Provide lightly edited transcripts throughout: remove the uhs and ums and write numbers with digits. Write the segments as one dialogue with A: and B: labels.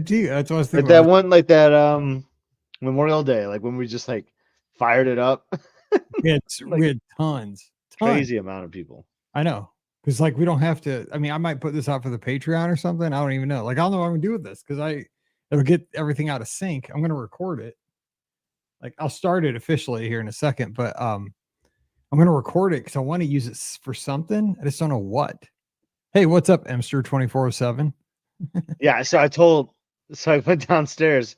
A: did too. That's what I was thinking.
B: Like that one, like that Memorial Day, like when we just like fired it up.
A: We had
B: Like
A: tons.
B: crazy amount of people.
A: I know. Because like we don't have to. I mean, I might put this out for the Patreon or something. I don't even know. Like I don't know what I'm gonna do with this because it'll get everything out of sync. I'm gonna record it. Like I'll start it officially here in a second, but I'm gonna record it because I want to use it for something. I just don't know what. Hey, what's up, Emster 24/7?
B: Yeah, so I went downstairs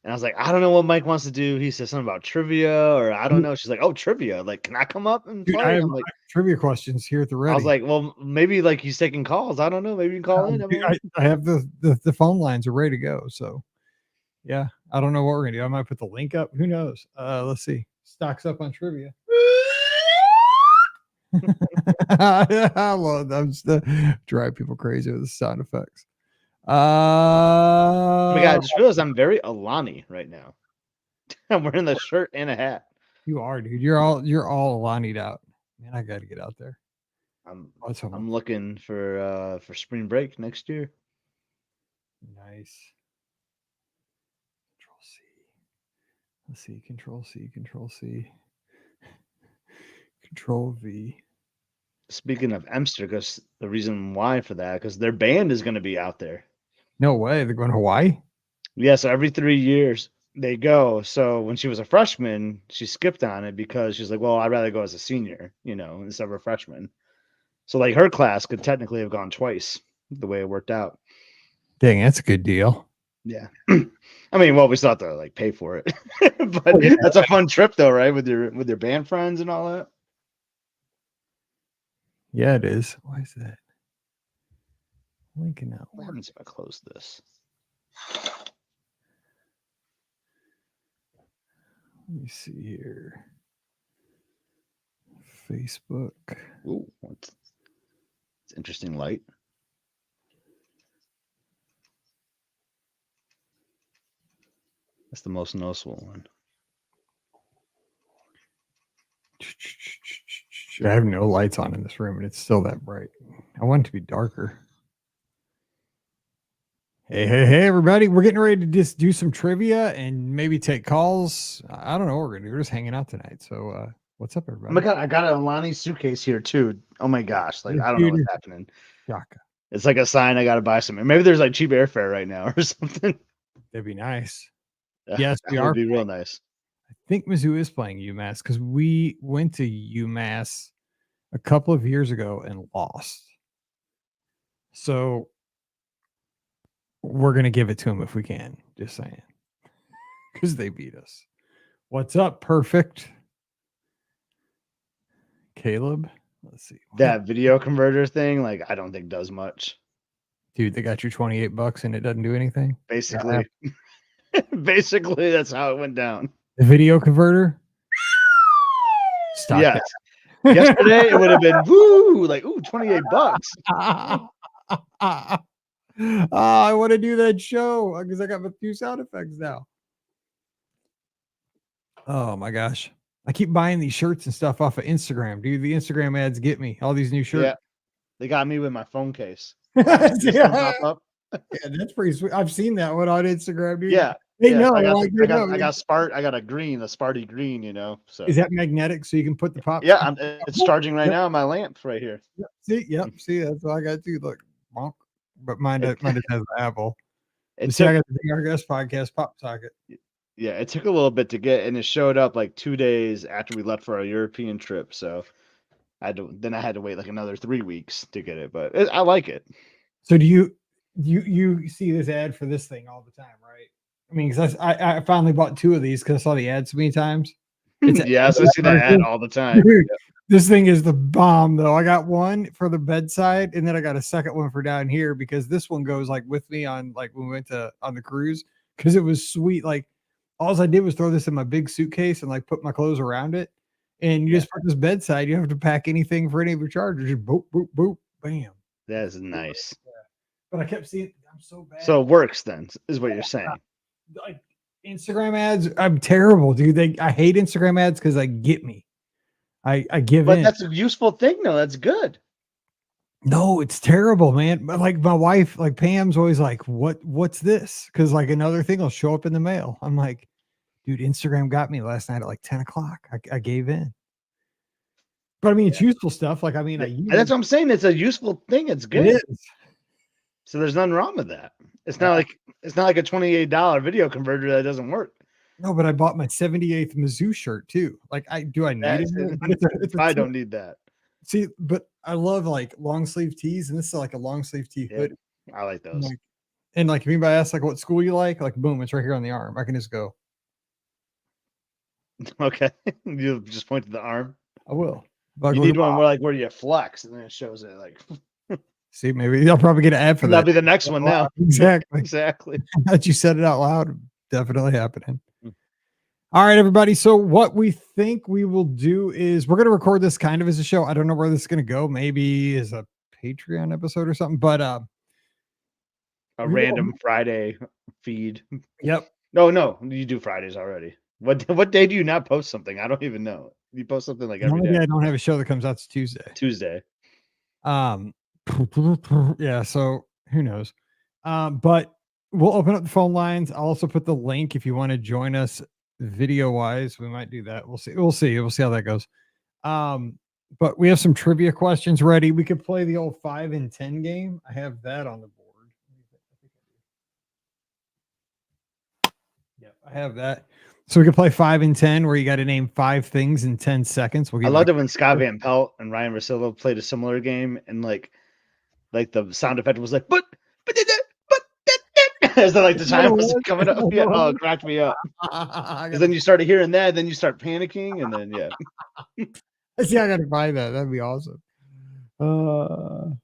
B: and I was like, I don't know what Mike wants to do. He said something about trivia, or I don't know. She's like, oh, trivia. Like, can I come up and
A: Dude,
B: play?
A: I
B: I'm like,
A: have trivia questions here at the
B: I was
A: ready.
B: like, well, maybe like he's taking calls. I don't know. Maybe you can call in.
A: Dude, I have the phone lines are ready to go. So yeah, I don't know what we're gonna do. I might put the link up. Who knows? Let's see. Stocks up on trivia. I love them to drive people crazy with the sound effects.
B: Oh my God, I just realized I'm very Alani right now. I'm wearing the shirt and a hat.
A: You are, dude. You're all Alani'd out. Man, I gotta get out there.
B: I'm looking for spring break next year.
A: Nice. Control C. Let's see. Control C. Control C. Control V.
B: Speaking of Emster, because the reason why for that, because their band is going to be out there.
A: No way. They're going to Hawaii?
B: Yeah, so every 3 years they go. So when she was a freshman, she skipped on it because she's like, well, I'd rather go as a senior, instead of a freshman. So like her class could technically have gone twice the way it worked out.
A: Dang, that's a good deal.
B: Yeah. I mean, well, we still have to like pay for it. But that's a fun trip though, right? With your band friends and all that.
A: Yeah, it is. Why is that? Linking out.
B: What happens if I close this?
A: Let me see here. Facebook.
B: Ooh, it's interesting light. That's the most noticeable one.
A: I have no lights on in this room, and it's still that bright. I want it to be darker. Hey, everybody. We're getting ready to just do some trivia and maybe take calls. I don't know what we're going to do. We're just hanging out tonight. So, what's up, everybody?
B: Oh my God, I got an Alani suitcase here too. Oh my gosh, like I don't know what's happening.
A: Shaka.
B: It's like a sign I got to buy something. Maybe there's like cheap airfare right now or something.
A: That'd be nice. Yes,
B: that would be real nice.
A: I think Mizzou is playing UMass because we went to UMass a couple of years ago and lost. So we're going to give it to them if we can. Just saying. Because they beat us. What's up, Perfect? Caleb? Let's see.
B: That video converter thing, like I don't think does much.
A: Dude, they got you $28 and it doesn't do anything?
B: Basically. Basically, that's how it went down.
A: The video converter? Stop
B: yes. Yesterday it would have been woo, like $28.
A: I want to do that show because I got a few sound effects now. Oh my gosh. I keep buying these shirts and stuff off of Instagram. Dude, the Instagram ads get me. All these new shirts.
B: Yeah. They got me with my phone case.
A: Yeah, that's pretty sweet. I've seen that one on Instagram, dude.
B: Yeah.
A: They
B: yeah.
A: know.
B: I got a Sparty green, So
A: is that magnetic so you can put the pop?
B: Yeah, it's charging right now on my lamp right here.
A: Yep. See, that's all I got to do. Look, bonk. But mine has the Apple. I got the DRS podcast pop socket.
B: Yeah, it took a little bit to get, and it showed up like 2 days after we left for our European trip. So I had to wait like another 3 weeks to get it, but I like it.
A: So do you see this ad for this thing all the time, right? I mean, because I finally bought 2 of these because I saw the ad so many times.
B: Yes, I see that ad all the time.
A: Dude, this thing is the bomb, though. I got one for the bedside, and then I got a second one for down here because this one goes like with me on like when we went on the cruise because it was sweet. Like all I did was throw this in my big suitcase and like put my clothes around it, and you just put this bedside. You don't have to pack anything for any of your chargers. Just boop boop boop, bam.
B: That is nice.
A: Yeah. But I kept seeing I'm so bad.
B: So it works then, is what you're saying.
A: Like Instagram ads, I'm terrible, dude. I hate Instagram ads because they get me. I give in.
B: But that's a useful thing, though. That's good.
A: No, it's terrible, man. But like my wife, like Pam's always like, what's this? Because like another thing will show up in the mail. I'm like, dude, Instagram got me last night at like 10 o'clock. I gave in. But I mean, it's
B: Yeah.
A: useful stuff. Like, I mean, I use
B: That's
A: it.
B: what I'm saying. It's a useful thing. It's
A: It
B: good.
A: is.
B: So there's nothing wrong with that. It's
A: Yeah.
B: not like a $28 video converter that doesn't work.
A: No, but I bought my 78th Mizzou shirt too. Like, I need it? But it's a
B: I
A: tip.
B: don't need that.
A: See, but I love like long sleeve tees, and this is like a long sleeve tee
B: Yeah,
A: hood.
B: I like
A: And
B: those.
A: like if anybody asks like what school you like boom, it's right here on the arm. I can just go.
B: Okay, you just point to the arm.
A: I will.
B: You need one where you flex, and then it shows it. Like,
A: see, maybe I'll probably get an ad for
B: that'll
A: that.
B: be the next one now.
A: Exactly.
B: Exactly.
A: That you said it out loud. Definitely happening.
B: Mm.
A: All right, everybody. So what we think we will do is we're going to record this kind of as a show. I don't know where this is going to go. Maybe as a Patreon episode or something, but
B: A random Friday feed.
A: Yep.
B: No, you do Fridays already. What day do you not post something? I don't even know. You post something like every day.
A: I don't have a show that comes out Tuesday.
B: Tuesday.
A: Yeah, so who knows? But we'll open up the phone lines. I'll also put the link if you want to join us video wise. We might do that. We'll see. We'll see how that goes. But we have some trivia questions ready. We could play the old 5 and 10 game. I have that on the board. Yeah, I have that. So we can play 5 and 10 where you got to name 5 things in 10 seconds.
B: I loved it when Scott Van Pelt and Ryan Russillo played a similar game, and like the sound effect was like, but as the like the time was coming up. Yeah, oh, it cracked me up. Because then you started hearing that, then you start panicking, and then yeah.
A: See, I gotta buy that. That'd be awesome. Oh,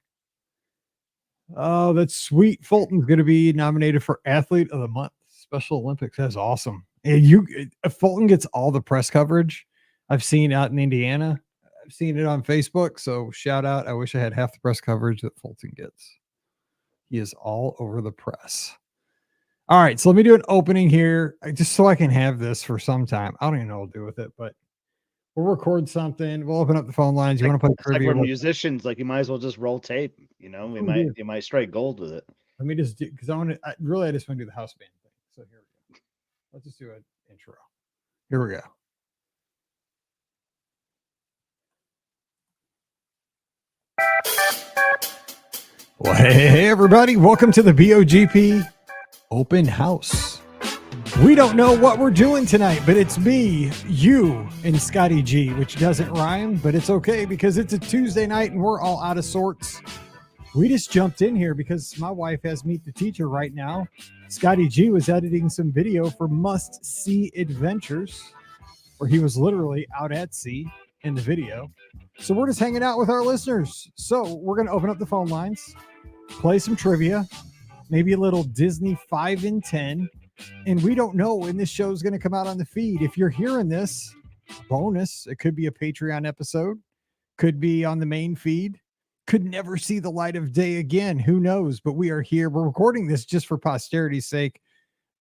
A: that's sweet. Fulton's gonna be nominated for Athlete of the Month. Special Olympics. That's awesome. And Fulton gets all the press coverage I've seen out in Indiana. I've seen it on Facebook. So shout out. I wish I had half the press coverage that Fulton gets. He is all over the press. All right. So let me do an opening here just so I can have this for some time. I don't even know what to do with it, but we'll record something. We'll open up the phone lines. You want to play trivia?
B: Like we're musicians, like you might as well just roll tape. You know, you might strike gold with it.
A: Let me just do because I just want to do the house band thing. So here we go. Let's just do an intro. Here we go. Well, hey everybody, welcome to the BOGP Open House. We don't know what we're doing tonight, but it's me, you, and Scotty G, which doesn't rhyme, but it's okay because it's a Tuesday night and we're all out of sorts. We just jumped in here because my wife has Meet the Teacher right now. Scotty G was editing some video for Must See Adventures, where he was literally out at sea in the video. So we're just hanging out with our listeners. So we're going to open up the phone lines, play some trivia, maybe a little Disney 5 and 10. And we don't know when this show is going to come out on the feed. If you're hearing this, bonus, it could be a Patreon episode, could be on the main feed, could never see the light of day again. Who knows? But we are here. We're recording this just for posterity's sake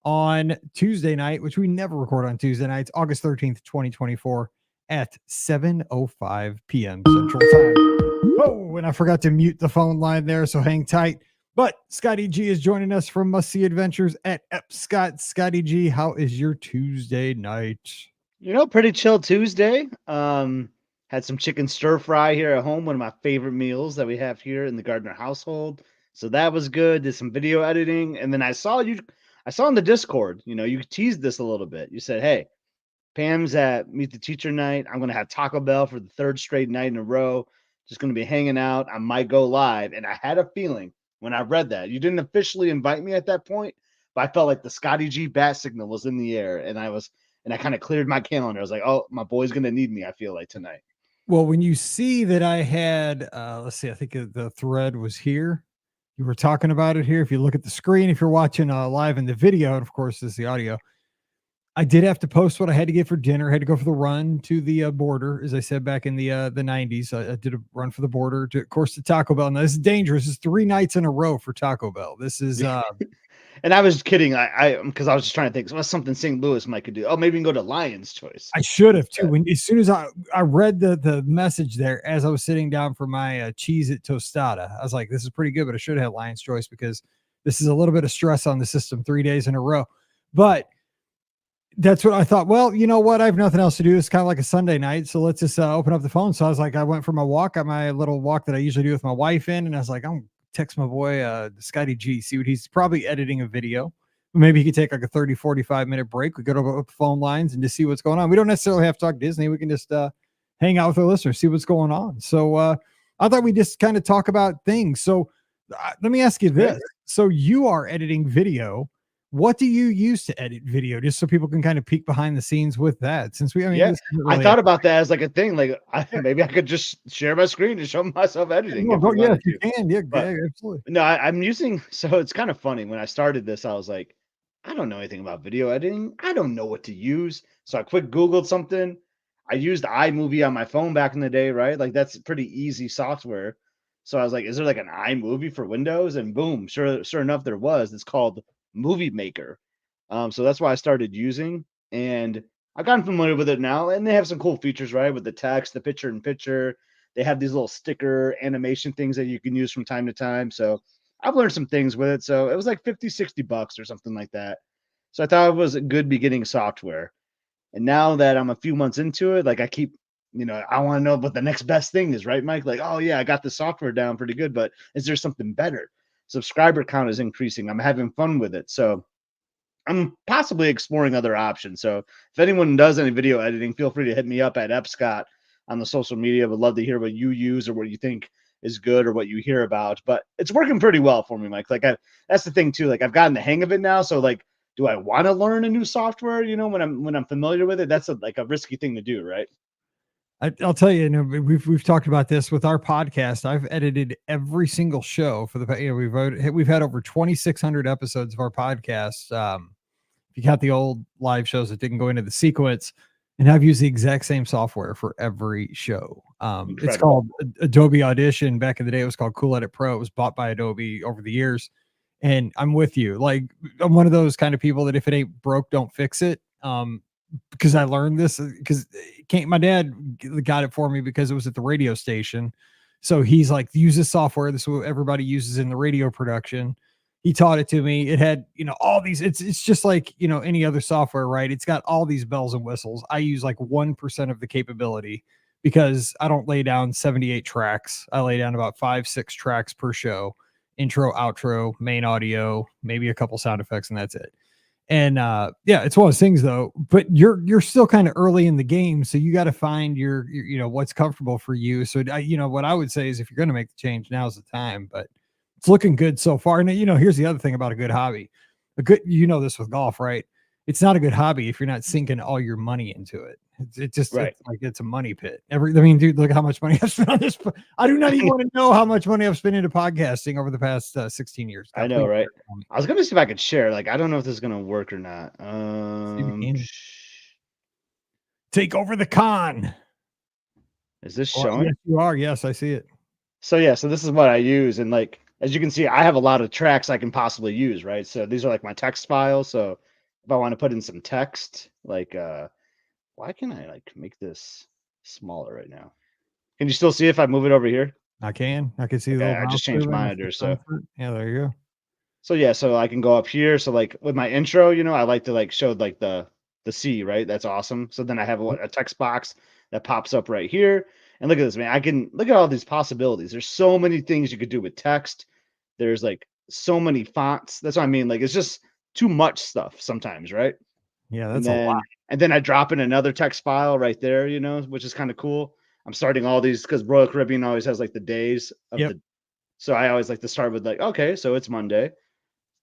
A: on Tuesday night, which we never record on Tuesday nights, August 13th, 2024 at 7:05 p.m. Central Time. Oh, and I forgot to mute the phone line there, so hang tight. But Scotty G is joining us from Must See Adventures at Epscott. Scotty G, how is your Tuesday night?
B: You know, pretty chill Tuesday. Had some chicken stir fry here at home, one of my favorite meals that we have here in the Gardner household. So that was good. Did some video editing, and then I saw in the Discord, you know, you teased this a little bit. You said, hey, Pam's at Meet the Teacher night. I'm going to have Taco Bell for the 3rd straight night in a row. Just going to be hanging out. I might go live. And I had a feeling when I read that. You didn't officially invite me at that point, but I felt like the Scotty G bat signal was in the air. And I kind of cleared my calendar. I was like, oh, my boy's going to need me, I feel like, tonight.
A: Well, when you see that I had, let's see, I think the thread was here. You were talking about it here. If you look at the screen, if you're watching live in the video, and of course, this is the audio. I did have to post what I had to get for dinner. I had to go for the run to the border, as I said back in the 90s. I did a run for the border to, of course, to Taco Bell. Now this is dangerous. This is 3 nights in a row for Taco Bell. This is
B: And I was kidding. Because I was just trying to think, what's something St. Louis might could do? Oh, maybe we can go to Lion's Choice
A: I should have too.
B: instead.
A: When as soon as I read the message there as I was sitting down for my cheese it tostada, I was like, this is pretty good, but I should have had Lion's Choice because this is a little bit of stress on the system 3 days in a row. But that's what I thought. Well, you know what? I have nothing else to do. It's kind of like a Sunday night. So let's just open up the phone. So I was like, I went for my walk, got my little walk that I usually do with my wife in. And I was like, I'm text my boy, Scotty G, see what he's probably editing a video. Maybe he could take like a 30, 45-minute break. We could open up phone lines and just see what's going on. We don't necessarily have to talk Disney. We can just hang out with our listeners, see what's going on. So I thought we just kind of talk about things. So let me ask you this. So you are editing video. What do you use to edit video, just so people can kind of peek behind the scenes with that? Since we, I mean,
B: Yeah,
A: this isn't
B: I
A: really
B: thought about that as like a thing. Like, maybe I could just share my screen and show myself editing if we
A: yeah, if
B: wanted
A: you
B: to.
A: can, yeah,
B: But
A: absolutely.
B: no, I'm using. So it's kind of funny. When I started this, I was like, I don't know anything about video editing. I don't know what to use. So I quick Googled something. I used iMovie on my phone back in the day, right? Like that's pretty easy software. So I was like, is there like an iMovie for Windows? And boom, sure enough, there was. It's called Movie Maker. So that's why I started using, and I've gotten familiar with it now. And they have some cool features, right? With the text, the picture in picture. They have these little sticker animation things that you can use from time to time. So I've learned some things with it. So it was like 50, $60 or something like that. So I thought it was a good beginning software. And now that I'm a few months into it, like I keep, I want to know what the next best thing is, right, Mike? Like, oh yeah, I got the software down pretty good, but is there something better? Subscriber count is increasing. I'm having fun with it. So I'm possibly exploring other options. So if anyone does any video editing, feel free to hit me up at Epscott on the social media. Would love to hear what you use or what you think is good or what you hear about. But it's working pretty well for me, Mike. Like that's the thing too. Like I've gotten the hang of it now. So like, do I want to learn a new software? When I'm familiar with it, that's like a risky thing to do, right?
A: I'll tell you, we've talked about this with our podcast. I've edited every single show for the, we've had over 2,600 episodes of our podcast. If you count the old live shows that didn't go into the sequence, and I've used the exact same software for every show. It's
B: Incredible.
A: called Adobe Audition. Back in the day, it was called Cool Edit Pro. It was bought by Adobe over the years. And I'm with you. Like I'm one of those kind of people that if it ain't broke, don't fix it. Because I learned this because my dad got it for me because it was at the radio station. So he's like, use this software. This is what everybody uses in the radio production. He taught it to me. It had, all these, it's just like, any other software, right? It's got all these bells and whistles. I use like 1% of the capability because I don't lay down 78 tracks. I lay down about 5-6 tracks per show, intro, outro, main audio, maybe a couple sound effects, and that's it. And yeah, it's one of those things though, but you're still kind of early in the game. So you got to find your, what's comfortable for you. So what I would say is if you're going to make the change, now's the time, but it's looking good so far. And here's the other thing about a good hobby. This with golf, right? It's not a good hobby if you're not sinking all your money into it. It's
B: Right.
A: like it's a money pit. Dude, look how much money I've spent on this. I do not even want to know how much money I've spent into podcasting over the past 16 years.
B: I
A: God,
B: know,
A: please
B: right?
A: share it for me.
B: I was gonna see if I could share. Like, I don't know if this is gonna work or not.
A: See if you can. Take over the con.
B: Is this
A: Well, yes,
B: showing?
A: you are. Yes, I see it.
B: So yeah, so this is what I use, and like as you can see, I have a lot of tracks I can possibly use, right? So these are like my text files. So if I want to put in some text, like why can I like make this smaller right now? Can you still see if I move it over here?
A: I can. I can see the
B: Okay,
A: little
B: I
A: mouse
B: just changed
A: moving. I
B: monitor.
A: see
B: So
A: sunset. Yeah, there you go.
B: yeah, so I can go up here. So like with my intro, I like to like show like the C, right? That's awesome. So then I have a text box that pops up right here. And look at this, man. I can look at all these possibilities. There's so many things you could do with text. There's like so many fonts. That's what I mean. Like it's just too much stuff sometimes, right?
A: Yeah,
B: And
A: that's a lot.
B: then I drop in another text file right there, which is kind of cool. I'm starting all these because Royal Caribbean always has like the days of
A: Yep.
B: the. So I always like to start with like, okay, so it's Monday.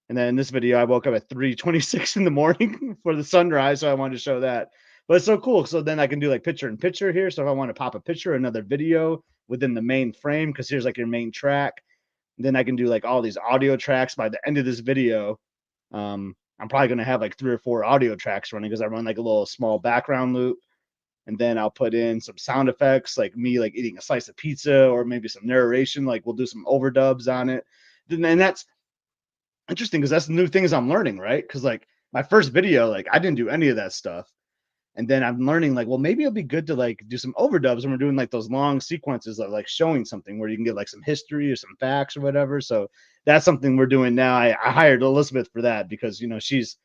B: And then in this video, I woke up at 3:26 in the morning for the sunrise, so I wanted to show that. But it's so cool. So then I can do like picture in picture here. So if I want to pop a picture, another video within the main frame, because here's like your main track. Then I can do like all these audio tracks. By the end of this video, I'm probably gonna have like 3 or 4 audio tracks running because I run like a little small background loop. And then I'll put in some sound effects, like me like eating a slice of pizza, or maybe some narration, like we'll do some overdubs on it. And that's interesting because that's the new things I'm learning, right? Because like my first video, like I didn't do any of that stuff. And then I'm learning like, well, maybe it'll be good to like do some overdubs when we're doing like those long sequences of like showing something where you can get like some history or some facts or whatever. So that's something we're doing now. I hired Elizabeth for that because, you know, she's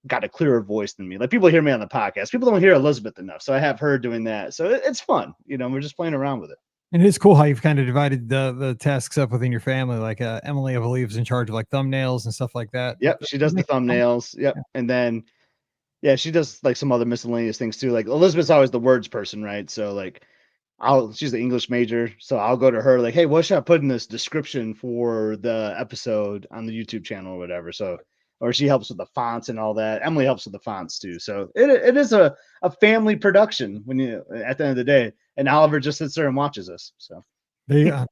B: got a clearer voice than me. Like people hear me on the podcast. People don't hear Elizabeth enough. So I have her doing that. So it's fun. You know, we're just playing around with it.
A: And it's cool how you've kind of divided the tasks up within your family. Like Emily, I believe, is in charge of like thumbnails and stuff like that.
B: Yep. She does the thumbnails. Yep. And then, yeah, she does like some other miscellaneous things too. Like Elizabeth's always the words person, right? So like she's the English major, so I'll go to her like, hey, what should I put in this description for the episode on the YouTube channel or whatever. So, or she helps with the fonts and all that. Emily helps with the fonts too. So it is a family production when you at the end of the day. And Oliver just sits there and watches us. So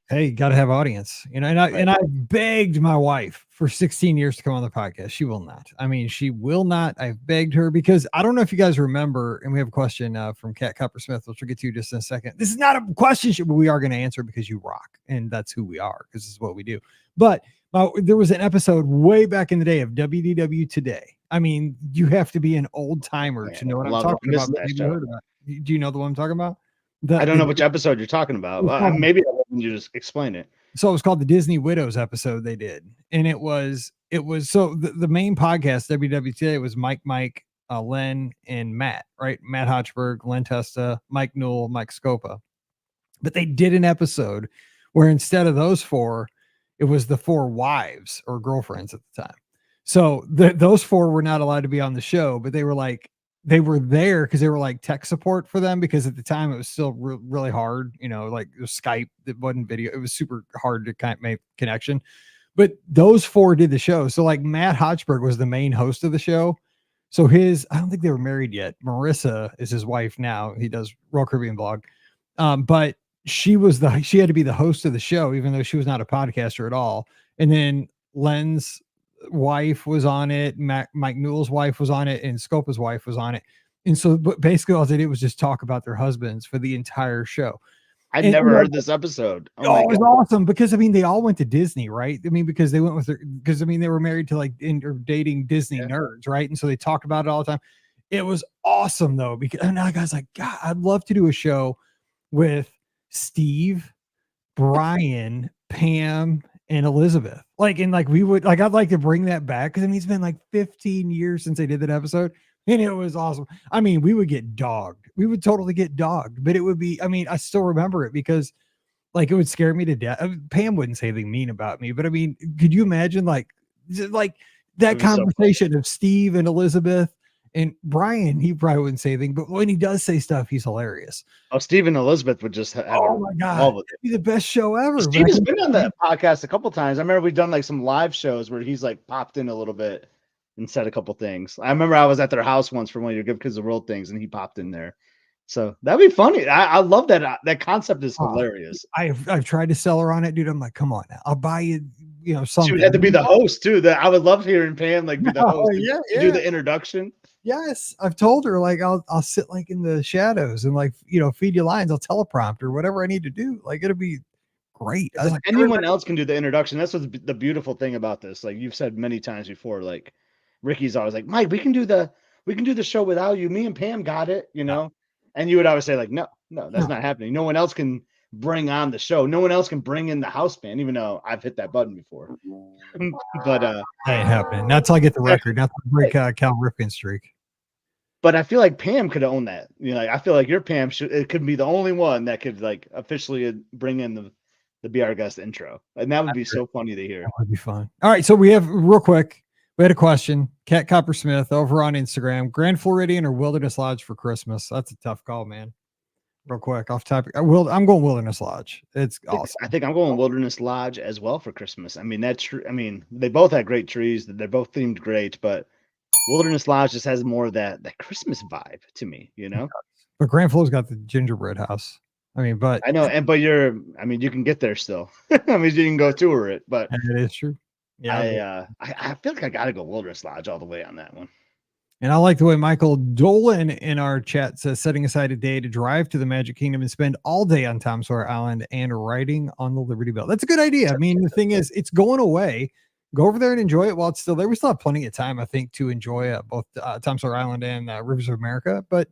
A: hey, got to have audience, you know. And I begged my wife for 16 years to come on the podcast. She will not. I mean, she will not. I've begged her because I don't know if you guys remember, and we have a question from Kat Coppersmith, which we'll get to just in a second. This is not a question, but we are going to answer because you rock, and that's who we are because this is what we do. But there was an episode way back in the day of WDW Today. I mean, you have to be an old timer to know what I'm talking about. Do you know the one I'm talking about?
B: I don't know which episode you're talking about. Maybe you just explain it.
A: So it was called the Disney Widows episode they did. And it was so the main podcast, WWTA, was Mike, Len, and Matt, right? Matt Hochberg, Len Testa, Mike Newell, Mike Scopa. But they did an episode where instead of those four, it was the four wives or girlfriends at the time. So those four were not allowed to be on the show, but they were like, they were there because they were like tech support for them, because at the time it was still really hard, you know, like Skype, that wasn't video. It was super hard to kind of make connection, but those four did the show. So like Matt Hochberg was the main host of the show. So I don't think they were married yet. Marissa is his wife now. He does Royal Caribbean Blog. But she had to be the host of the show, even though she was not a podcaster at all. And then Len's wife was on it, Mike Newell's wife was on it, and Scopa's wife was on it. And so basically all they did was just talk about their husbands for the entire show.
B: I'd never heard this episode.
A: Oh, it was awesome because I mean they all went to Disney, right? I mean, because they went with because I mean they were married to like or dating Disney nerds, right? And so they talked about it all the time. It was awesome though, because and now guys like, God, I'd love to do a show with Steve, Brian, Pam, and Elizabeth. Like, and like we would like, I'd like to bring that back because I mean it's been like 15 years since they did that episode, and it was awesome. I mean, we would get dogged. We would totally get dogged, but it would be, I mean, I still remember it because like it would scare me to death. Pam wouldn't say anything mean about me, but I mean, could you imagine like that conversation of Steve and Elizabeth and Brian? He probably wouldn't say anything, but when he does say stuff, he's hilarious.
B: Oh, Steve and Elizabeth would just have
A: my God, it'd be the best show ever.
B: Steve has been on that podcast a couple times. I remember we've done like some live shows where he's like popped in a little bit and said a couple things. I remember I was at their house once for one of your Give Kids the World things, and he popped in there. So that'd be funny. I love that. That concept is hilarious.
A: I've tried to sell her on it, dude. I'm like, come on now, I'll buy you, you know, something.
B: She would have to be the host too. That I would love hearing Pam like be the host. Do the introduction.
A: Yes, I've told her like I'll sit like in the shadows and like, you know, feed you lines. I'll teleprompter whatever I need to do. Like it'll be great. I was like,
B: anyone else can do the introduction. That's what's the beautiful thing about this. Like you've said many times before, like Ricky's always like, Mike, we can do the show without you. Me and Pam got it, you know. And you would always say like, no, that's not happening. No one else can bring on the show. No one else can bring in the house band, even though I've hit that button before. But
A: that ain't happening. Not till I get the record. Not to break Cal Ripken streak.
B: But I feel like Pam could own that. You know, like, I feel like your Pam it could be the only one that could like officially bring in the Be Our Guest intro, and that would be so funny to hear.
A: That would be fun. All right, so we have real quick. We had a question. Kat Coppersmith over on Instagram: Grand Floridian or Wilderness Lodge for Christmas? That's a tough call, man. Real quick, off topic. I'm going Wilderness Lodge. It's awesome.
B: I think I'm going Wilderness Lodge as well for Christmas. I mean, they both had great trees. They're both themed great, but Wilderness Lodge just has more of that Christmas vibe to me, you know.
A: But Grand Flo's got the gingerbread house. I mean, but
B: I know, but you can get there still. I mean, you can go tour it, but
A: it is true.
B: Yeah, I feel like I gotta go Wilderness Lodge all the way on that one.
A: And I like the way Michael Dolan in our chat says, setting aside a day to drive to the Magic Kingdom and spend all day on Tom Sawyer Island and riding on the Liberty Bell. That's a good idea. I mean, the thing is, it's going away. go over there and enjoy it while it's still there. We still have plenty of time, I think, to enjoy both Tom Sawyer Island and Rivers of America. But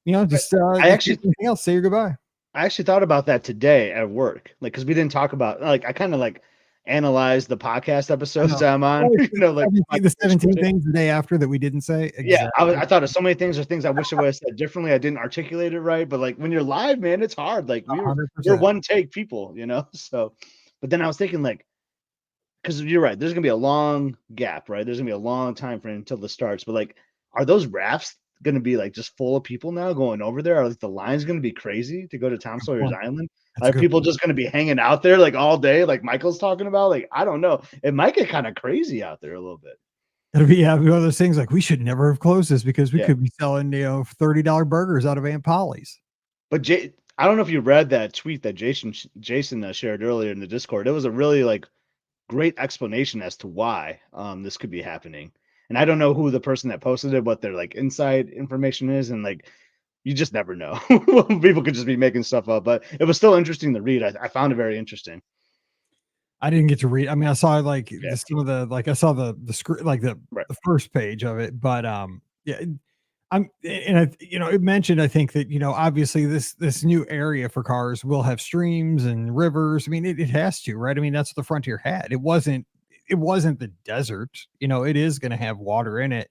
A: just
B: I actually
A: anything else, say your goodbye.
B: I actually thought about that today at work, like because we didn't talk about I kind of like analyzed the podcast episodes that I'm on, like
A: the 17 things the day after that we didn't say.
B: Yeah,
A: Exactly.
B: I thought of so many things or things I wish I would have said differently. I didn't articulate it right, but like when you're live, man, it's hard. Like we're
A: 100%.
B: one take people, So, but then I was thinking like, because you're right, there's gonna be a long gap, right? There's gonna be a long time frame until this starts. But like, are those rafts gonna be like just full of people now going over there? Are like the lines gonna be crazy to go to Tom Sawyer's Island?
A: That's a
B: Are
A: good
B: people
A: point.
B: just gonna be hanging out there like all day, like Michael's talking about? Like, I don't know. It might get kind of crazy out there a little bit.
A: It'll be one of those things like we should never have closed this because we
B: Yeah.
A: could be selling $30 burgers out of Aunt Polly's.
B: But I don't know if you read that tweet that Jason shared earlier in the Discord. It was a really like great explanation as to why this could be happening. And I don't know who the person that posted it, what their like inside information is, and like you just never know. People could just be making stuff up, but it was still interesting to read. I found it very interesting.
A: I didn't get to read. I mean, I saw like
B: Yeah.
A: some of the I saw the script, like the first page of it, but yeah, it mentioned, I think that obviously this new area for cars will have streams and rivers. I mean, it has to, right? I mean, that's what the Frontier had. It wasn't the desert. It is going to have water in it.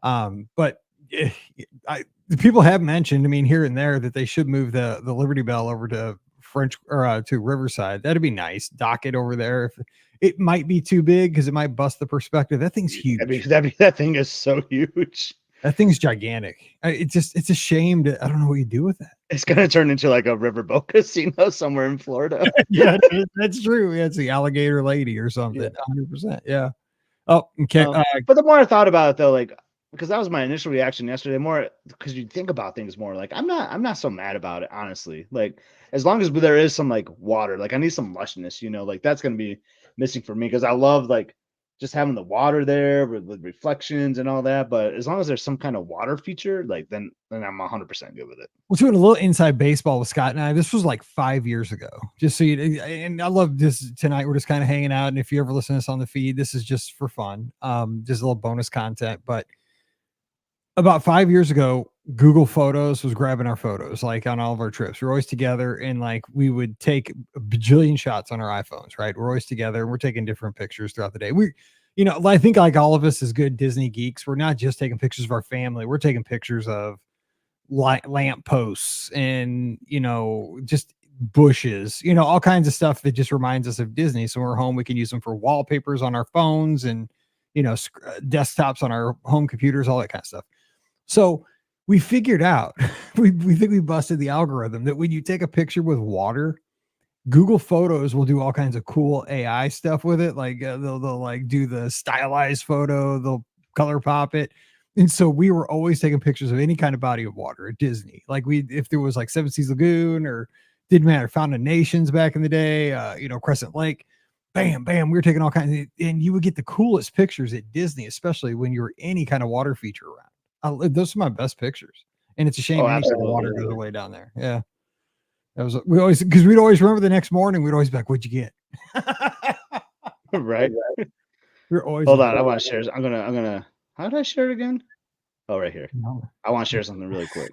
A: But the people have mentioned, I mean, here and there, that they should move the Liberty Bell over to French or to Riverside. That'd be nice. Dock it over there. If it might be too big because it might bust the perspective. That thing's huge.
B: That thing is so huge.
A: That thing's gigantic. It's a shame that I don't know what you do with that.
B: It's gonna turn into like a riverboat casino somewhere in Florida.
A: Yeah, that's true. Yeah, it's the Alligator Lady or something. 100%. Yeah. Oh, okay.
B: But the more I thought about it, though, like because that was my initial reaction yesterday, more because you think about things more. Like I'm not so mad about it, honestly. Like as long as there is some like water, like I need some lushness, like that's gonna be missing for me because I love like just having the water there with reflections and all that. But as long as there's some kind of water feature, like then I'm 100% good with it.
A: We're doing a little inside baseball with Scott and I. This was like 5 years ago. Just so you, and I love this tonight. We're just kind of hanging out. And if you ever listen to us on the feed, this is just for fun. Just a little bonus content. But about 5 years ago, Google Photos was grabbing our photos, like on all of our trips. We're always together, and like we would take a bajillion shots on our iPhones, right? We're always together, and we're taking different pictures throughout the day. I think like all of us as good Disney geeks, we're not just taking pictures of our family. We're taking pictures of lamp posts and, just bushes, all kinds of stuff that just reminds us of Disney. So when we're home, we can use them for wallpapers on our phones and, desktops on our home computers, all that kind of stuff. So we figured out, we think we busted the algorithm that when you take a picture with water, Google Photos will do all kinds of cool AI stuff with it. Like they'll like do the stylized photo, they'll color pop it. And so we were always taking pictures of any kind of body of water at Disney. Like if there was like Seven Seas Lagoon or didn't matter, Fountain of Nations back in the day, Crescent Lake, bam, bam. We were taking all kinds of, and you would get the coolest pictures at Disney, especially when you were any kind of water feature around. Those are my best pictures. And it's a shame any kind of water goes away down there. Yeah. Because we'd always remember the next morning, we'd always be like, what'd you get?
B: Right.
A: We're always
B: hold on. I want to share. I'm gonna, how did I share it again? Oh, right here.
A: No.
B: I want to share something really quick.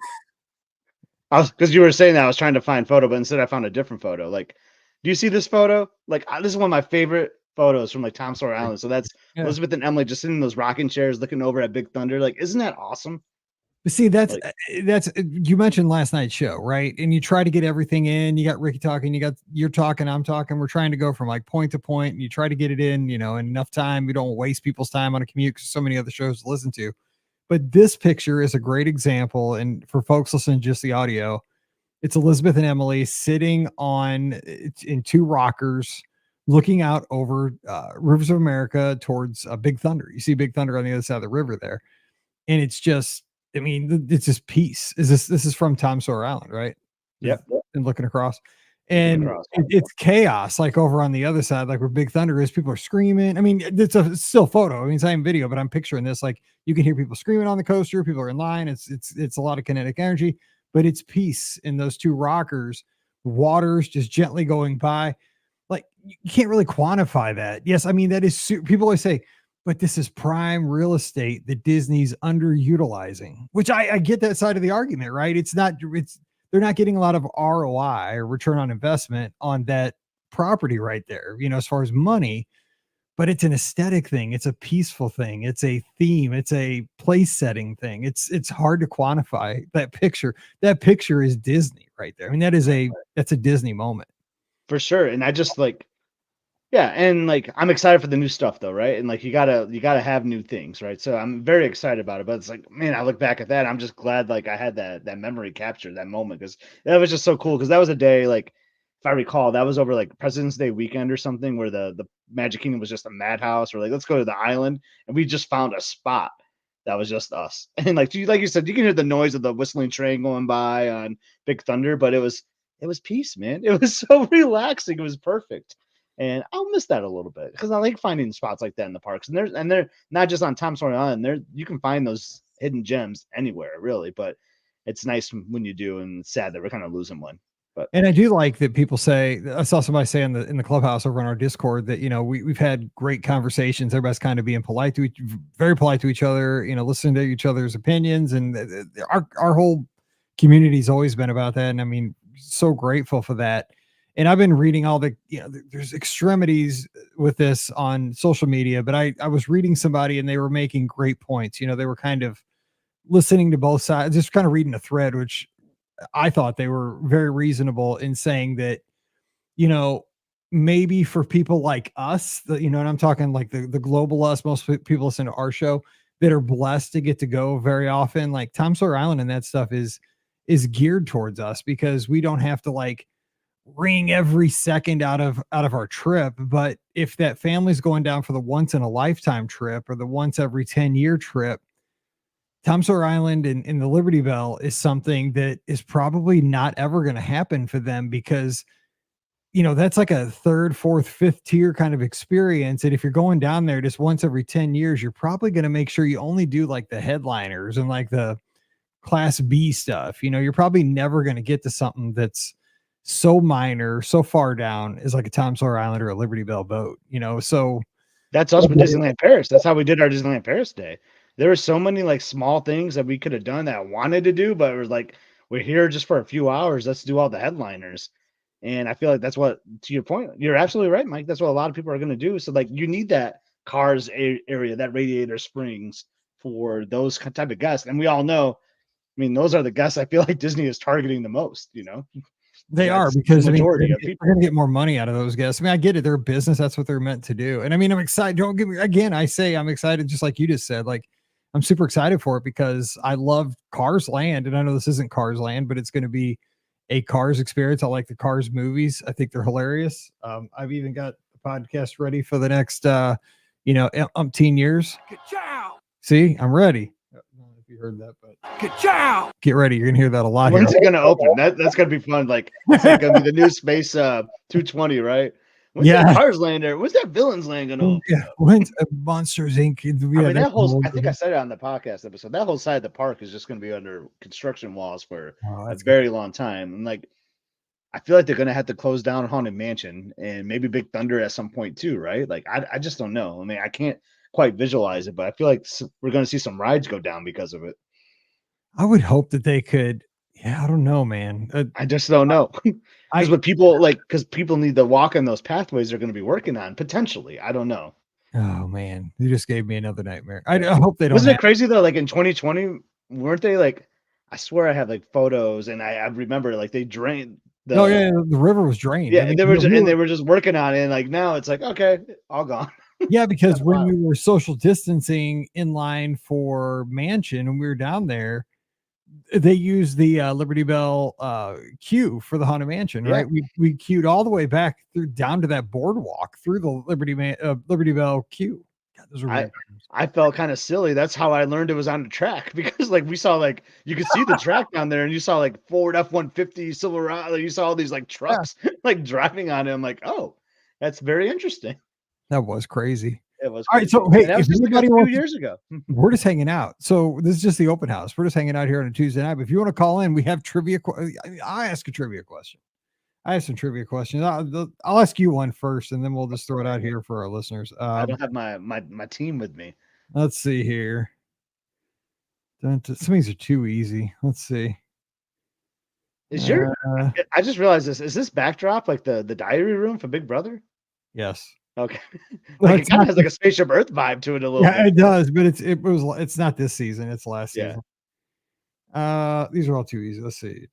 B: Because you were saying that I was trying to find photo, but instead I found a different photo. Like, do you see this photo? Like, this is one of my favorite photos from like Tom Sawyer Island. So that's Elizabeth and Emily just sitting in those rocking chairs, looking over at Big Thunder. Like, isn't that awesome?
A: See, that's you mentioned last night's show, right? And you try to get everything in. You got Ricky talking, you're talking, I'm talking. We're trying to go from like point to point, and you try to get it in, in enough time. We don't waste people's time on a commute because so many other shows to listen to. But this picture is a great example. And for folks listening to just the audio, it's Elizabeth and Emily sitting in two rockers, looking out over Rivers of America towards Big Thunder. You see Big Thunder on the other side of the river there, and it's just. I mean, it's just peace. This is from Tom Sawyer Island, right?
B: Yep.
A: And looking across. And it's chaos, like over on the other side, like where Big Thunder is. People are screaming. I mean, it's a still photo. I mean, it's not even video, but I'm picturing this. Like you can hear people screaming on the coaster. People are in line. It's a lot of kinetic energy, but it's peace in those two rockers. Water's just gently going by. like you can't really quantify that. Yes, I mean that is people always say, but this is prime real estate that Disney's underutilizing, which I get that side of the argument, right? It's they're not getting a lot of ROI or return on investment on that property right there, as far as money, but it's an aesthetic thing, it's a peaceful thing, it's a theme, it's a place setting thing. It's hard to quantify that picture. That picture is Disney right there. I mean, that's a Disney moment.
B: For sure. And I just like, yeah, and like I'm excited for the new stuff though, right? And like you gotta have new things, right? So I'm very excited about it. But it's like, man, I look back at that, I'm just glad like I had that memory captured, that moment, because that was just so cool. Because that was a day, like if I recall, that was over like President's Day weekend or something, where the Magic Kingdom was just a madhouse. Or like, let's go to the island, and we just found a spot that was just us. And like you said, you can hear the noise of the whistling train going by on Big Thunder, but it was peace, man. It was so relaxing. It was perfect. And I'll miss that a little bit because I like finding spots like that in the parks. And they're not just on Tom Sawyer Island. You can find those hidden gems anywhere, really. But it's nice when you do, and it's sad that we're kind of losing one. But
A: And I do like that people say, I saw somebody say in the clubhouse over on our Discord that, we've had great conversations. Everybody's kind of being very polite to each other, listening to each other's opinions. And our whole community's always been about that. And I mean, so grateful for that. And I've been reading all there's extremities with this on social media, but I was reading somebody and they were making great points. They were kind of listening to both sides, just kind of reading a thread, which I thought they were very reasonable in saying that, maybe for people like us, and I'm talking like the global us, most people listen to our show that are blessed to get to go very often. Like Tom Sawyer Island and that stuff is geared towards us because we don't have to like wring every second out of our trip. But if that family's going down for the once in a lifetime trip or the once every 10-year trip, Tom Sawyer Island and the Liberty Bell is something that is probably not ever going to happen for them because, that's like a third, fourth, fifth tier kind of experience. And if you're going down there just once every 10 years, you're probably going to make sure you only do like the headliners and like the class B stuff. You're probably never going to get to something that's so minor, so far down as like a Tom Sawyer Island or a Liberty Bell boat, so
B: that's us with Disneyland Paris. That's how we did our Disneyland Paris day. There were so many like small things that we could have done that I wanted to do, but it was like, we're here just for a few hours. Let's do all the headliners. And I feel like that's what, to your point, you're absolutely right, Mike. That's what a lot of people are going to do. So like you need that Cars area, that Radiator Springs for those type of guests. And we all know, I mean, those are the guests I feel like Disney is targeting the most,
A: They are, because
B: the
A: I mean,
B: majority
A: they're
B: of people
A: going to get more money out of those guests. I mean, I get it. They're a business. That's what they're meant to do. And I mean, I'm excited. Don't get me, again, I say I'm excited, just like you just said, like I'm super excited for it because I love Cars Land. And I know this isn't Cars Land, but it's going to be a Cars experience. I like the Cars movies. I think they're hilarious. I've even got the podcast ready for the next, umpteen years.
C: Good job.
A: See, I'm ready. I don't know if you heard that, but
C: Good job.
A: get ready. You're going to hear that a lot.
B: When's it going to open? That's going to be fun. Like, it's like going to be the new Space 220, right? When's that Cars Land there? When's that Villains Land going to open?
A: Yeah, when's Monsters Inc.
B: I mean, that whole, I think I said it on the podcast episode, that whole side of the park is just going to be under construction walls for a very long time. And like, I feel like they're going to have to close down Haunted Mansion and maybe Big Thunder at some point too, right? Like, I just don't know. I mean, I can't quite visualize it, but I feel like we're going to see some rides go down because of it.
A: I would hope that they could. Yeah, I don't know, man.
B: I just don't know. Because what people like, because people need to walk on those pathways they're going to be working on potentially. I don't know.
A: Oh man, you just gave me another nightmare. I hope they don't.
B: Wasn't it crazy though? Like in 2020, weren't they like? I swear I have like photos, and I remember like they drained.
A: The river was drained.
B: Yeah, I mean, they were just working on it. And like now, it's like okay, all gone.
A: Yeah, because when we were social distancing in line for Mansion and we were down there, they used the Liberty Bell queue for the Haunted Mansion, right? We queued all the way back through down to that boardwalk through the Liberty Bell queue. God, those were
B: I felt kind of silly. That's how I learned it was on the track because like we saw like you could see the track down there and you saw like Ford F-150 Silverado. You saw all these like trucks like driving on it. I'm like, oh, that's very interesting.
A: That was crazy.
B: It was
A: all right. So hey,
B: that was just like a few years ago.
A: We're just hanging out. So this is just the open house. We're just hanging out here on a Tuesday night. But if you want to call in, we have trivia. I ask a trivia question. I have some trivia questions. I'll ask you one first, and then we'll just throw it out here for our listeners.
B: I don't have my team with me.
A: Let's see here. Some of these are too easy. Let's see.
B: Is I just realized this. Is this backdrop like the diary room for Big Brother?
A: Yes.
B: Okay. Like it kind of has like a Spaceship Earth vibe to it a little bit.
A: Yeah, it does, but it's not this season. It's last season. These are all too easy. Let's see.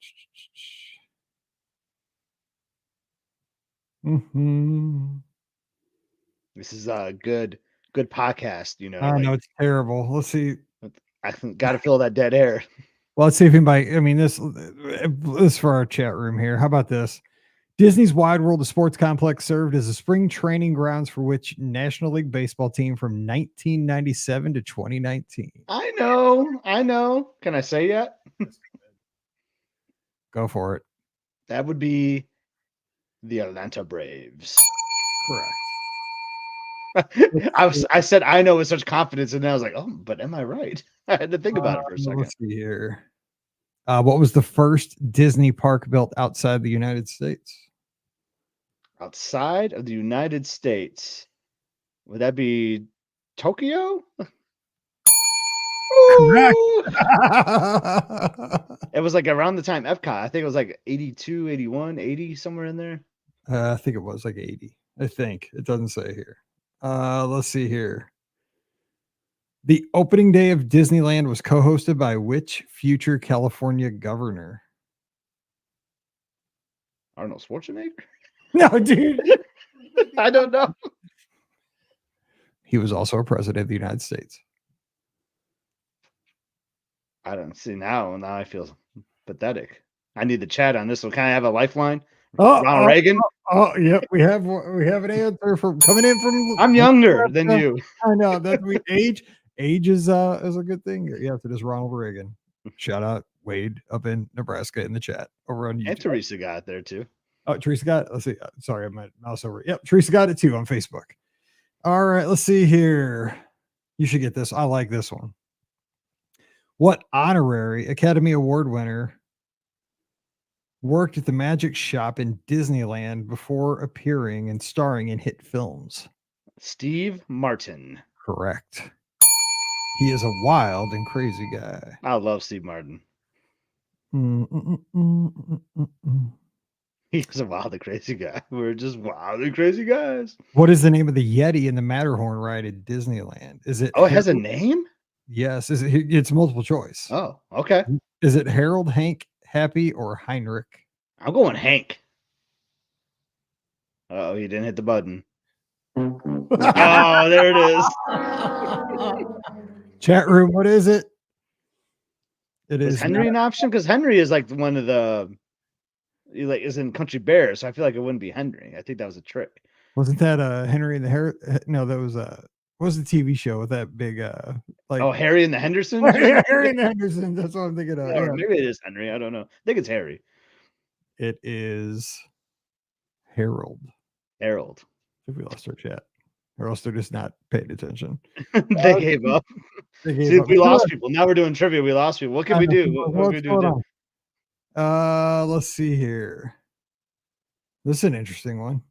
B: This is a good podcast, you know.
A: I don't know, it's terrible. Let's see.
B: I got to fill that dead air.
A: Well, let's see if anybody. I mean, this is for our chat room here. How about this? Disney's Wide World of Sports Complex served as a spring training grounds for which National League Baseball team from 1997 to 2019?
B: I know. Can I say yet?
A: Go for it.
B: That would be the Atlanta Braves.
A: Correct.
B: I said I know with such confidence, and then I was like, oh, but am I right? I had to think about it for a second.
A: Let's see here. What was the first Disney park built outside the United States?
B: Outside of the United States, would that be Tokyo?
A: Correct.
B: It was like around the time Epcot. I think it was like 82, 81, 80, somewhere in there.
A: I think it was like 80. I think it doesn't say here. Let's see here. The opening day of Disneyland was co-hosted by which future California governor?
B: Arnold Schwarzenegger?
A: No, dude.
B: I don't know.
A: He was also a president of the United States.
B: I don't see now. Now I feel pathetic. I need the chat on this one. Can I have a lifeline? Ronald Reagan?
A: Oh, yep. We have an answer from coming in from.
B: I'm younger than you.
A: I know that age is a good thing. Yeah, it is Ronald Reagan. Shout out Wade up in Nebraska in the chat over on YouTube.
B: And Teresa got it there too.
A: Oh, Teresa got it. Let's see. Sorry, I might mouse over. Yep, Teresa got it too on Facebook. All right, let's see here. You should get this. I like this one. What honorary Academy Award winner worked at the Magic Shop in Disneyland before appearing and starring in hit films?
B: Steve Martin.
A: Correct. He is a wild and crazy guy.
B: I love Steve Martin. He's a wild and crazy guy. We're just wild and crazy guys.
A: What is the name of the Yeti in the Matterhorn ride at Disneyland? Is it?
B: Oh, it has a name?
A: Yes. It's multiple choice.
B: Oh, okay.
A: Is it Harold, Hank, Happy, or Heinrich?
B: I'm going Hank. Oh, he didn't hit the button. Oh, there it is.
A: Chat room, what is it? Is
B: Henry an option? Because Henry is like one of the is in Country Bear, so I feel like it wouldn't be Henry. I think that was a trick.
A: Wasn't that Henry and the Harry? No, that was what was the TV show with that big
B: Harry and the Hendersons?
A: Harry and the Hendersons. That's what I'm thinking of.
B: Yeah. Maybe it is Henry. I don't know. I think it's Harry.
A: It is Harold.
B: I
A: think we lost our chat. Or else they're just not paying attention.
B: They gave up. We lost people. Now we're doing trivia. We lost people. What can we do? What can we do?
A: Let's see here. This is an interesting one.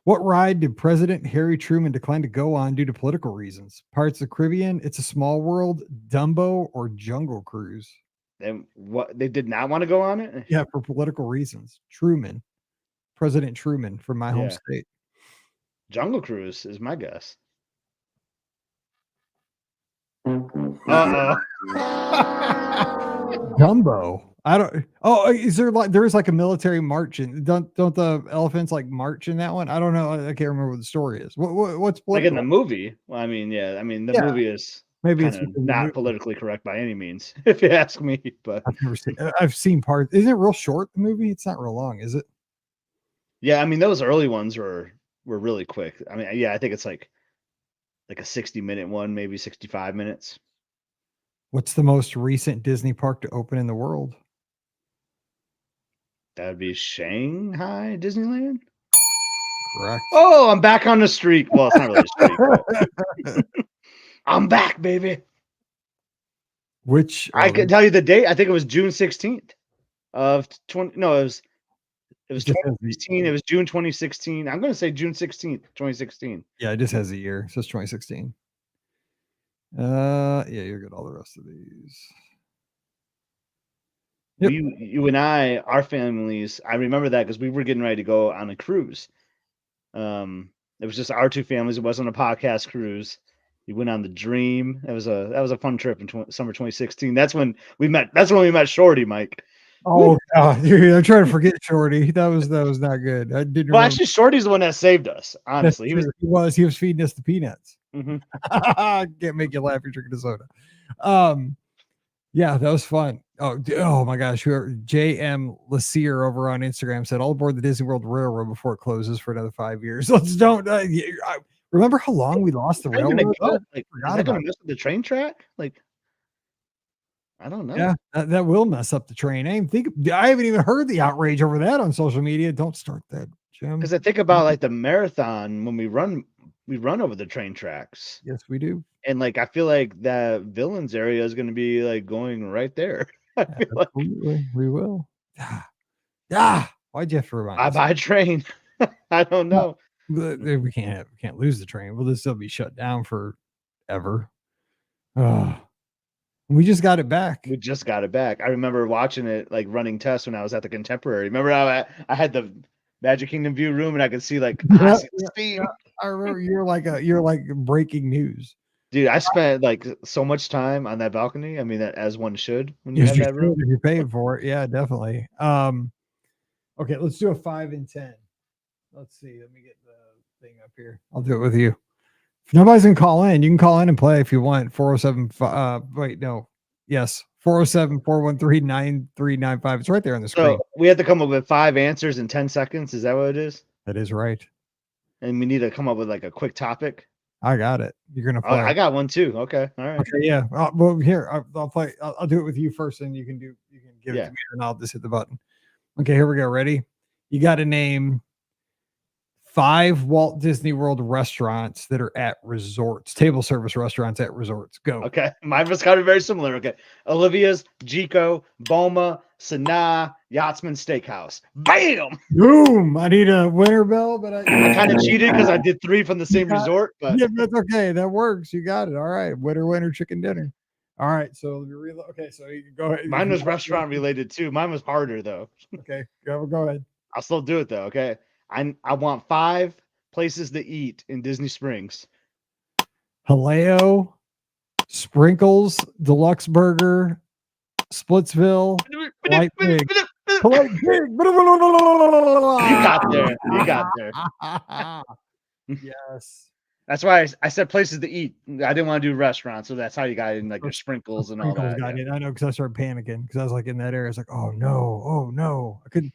A: What ride did President Harry Truman decline to go on due to political reasons? Pirates of the Caribbean, It's a Small World, Dumbo, or Jungle Cruise?
B: And what they did not want to go on it?
A: Yeah, for political reasons. President Truman from my home state.
B: Jungle Cruise is my guess.
A: Dumbo. I don't. Oh, is there like a military march in? Don't the elephants like march in that one? I don't know. I can't remember what the story is. What's political?
B: Like in the movie? Well, I mean, yeah. I mean, the movie is maybe it's not politically correct by any means, if you ask me. But
A: I've seen parts. Isn't it real short? The movie? It's not real long, is it?
B: Yeah, I mean, those early ones were really quick. I mean, yeah, I think it's like a 60-minute one, maybe 65 minutes.
A: What's the most recent Disney park to open in the world?
B: That would be Shanghai Disneyland.
A: Correct.
B: Oh, I'm back on the streak. Well, it's not really a streak. I'm back, baby.
A: Which
B: I can tell you the date. I think it was June 16th of 20. No, it It was
A: just has
B: 2016. It was June 2016. I'm going to say June 16th, 2016.
A: Yeah, it just has a year. It says 2016. Yeah, you're good. All the rest of these. Yep.
B: You and I, our families, I remember that because we were getting ready to go on a cruise. It was just our two families. It wasn't a podcast cruise. We went on the Dream. That was a fun trip in summer 2016. That's when we met. That's when we met Shorty, Mike.
A: Oh God, dude, I'm trying to forget Shorty. That was not good. I didn't
B: Well,
A: remember.
B: actually, Shorty's the one that saved us. Honestly,
A: He was feeding us the peanuts.
B: Mhm.
A: Can't make you laugh. You're drinking a soda. Yeah, that was fun. Oh my gosh. JM Lassier over on Instagram said, all aboard the Disney World Railroad before it closes for another 5 years. Let's don't. Remember how long we lost the
B: Is that gonna
A: railroad?
B: go? Like, is that gonna mess with the train track? Like, I don't know.
A: Yeah, that will mess up the train. I haven't even heard the outrage over that on social media. Don't start that, Jim.
B: Because I think about like the marathon when we run over the train tracks.
A: Yes, we do.
B: And like I feel like that villains area is gonna be like going right there. I feel like
A: Absolutely, we will. Why'd you have to remind us?
B: by train. I don't know.
A: We can't lose the train. Will this still be shut down forever? We just got it back.
B: We just got it back. I remember watching it like running tests when I was at the Contemporary. Remember how I had the Magic Kingdom view room and I could see like I see the steam.
A: I remember you're like breaking news.
B: Dude, I spent like so much time on that balcony. I mean, that as one should when you have that room.
A: If you're paying for it. Yeah, definitely. Okay, let's do a 5 and 10. Let's see. Let me get the thing up here. I'll do it with you. If nobody's gonna call in, you can call in and play if you want. 407 Yes. 407-413-9395. It's right there on the screen.
B: So we had to come up with 5 answers in 10 seconds. Is that what it is?
A: That is right.
B: And we need to come up with like a quick topic.
A: I got it. You're gonna play.
B: I got one too. Okay. All right.
A: Okay, yeah. Well, here I'll play. I'll do it with you first, and you can give it to me, and I'll just hit the button. Okay, here we go. Ready? You got to name 5 Walt Disney World restaurants that are at resorts, table service restaurants at resorts. Go.
B: Okay. Mine was kind of very similar. Okay. Olivia's, Jico, Boma, Sanaa, Yachtsman Steakhouse. Bam!
A: Boom! I need a winner bell, but I
B: kind of cheated because I did 3 from the same resort. But
A: yeah, that's okay. That works. You got it. All right. Winner, chicken dinner. All right. So okay. So you can go ahead.
B: Mine was restaurant related too. Mine was harder though.
A: Okay. Go ahead.
B: I'll still do it though. Okay. I want 5 places to eat in Disney Springs.
A: Haleo, Sprinkles, Deluxe Burger, Splitsville, Polite Pig. Polite Pig.
B: You got there.
A: Yes.
B: That's why I said places to eat. I didn't want to do restaurants, so that's how you got in like your sprinkles and all that.
A: I know, because I started panicking because I was like in that area. I was like, oh no. I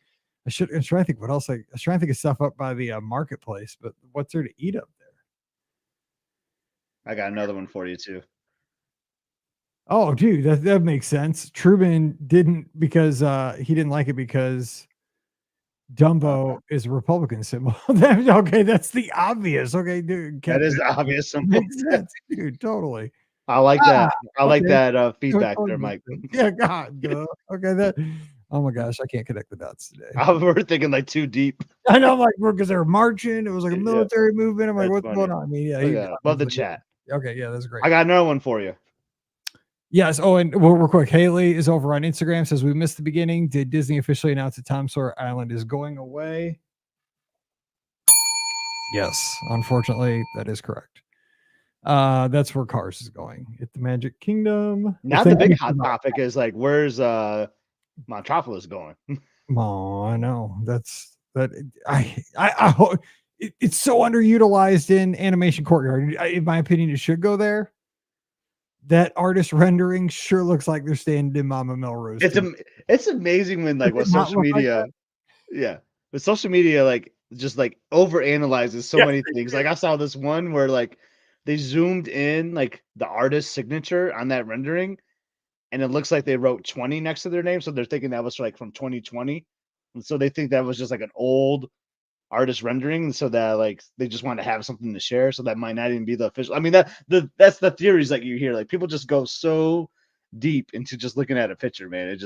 A: was trying to think what else. I was trying to think of stuff up by the marketplace, but what's there to eat up there?
B: I got another one for you too.
A: Oh, dude, that makes sense. Truman didn't because he didn't like it because Dumbo is a Republican symbol. Okay, that's the obvious. Okay, dude,
B: that is the obvious symbol.
A: Makes sense, dude. Totally.
B: I like that. I like that feedback there, Mike.
A: Yeah, God. Okay, oh my gosh, I can't connect the dots today.
B: We're thinking like too deep.
A: I know, like because they were marching. It was like a military movement. I'm like, what's going on? I mean,
B: love the chat.
A: Okay, yeah, that's great.
B: I got another one for you.
A: Yes. Oh, and real quick, Haley is over on Instagram, says we missed the beginning. Did Disney officially announce that Tom Sawyer Island is going away? Yes, unfortunately, that is correct. That's where Cars is going at the Magic Kingdom.
B: Now the big hot topic is like, where's Montropolis going?
A: Oh, I know. That's that. I hope it's so underutilized in Animation Courtyard. In my opinion, it should go there. That artist rendering sure looks like they're standing in Mama Melrose.
B: It's amazing when like what social media, but social media like just like over analyzes so many things. Like I saw this one where like they zoomed in like the artist's signature on that rendering, and it looks like they wrote 20 next to their name, so they're thinking that was like from 2020, and so they think that was just like an old artist rendering, so that like they just want to have something to share, so that might not even be the official. I mean, that's the theories that you hear. Like people just go so deep into just looking at a picture, man.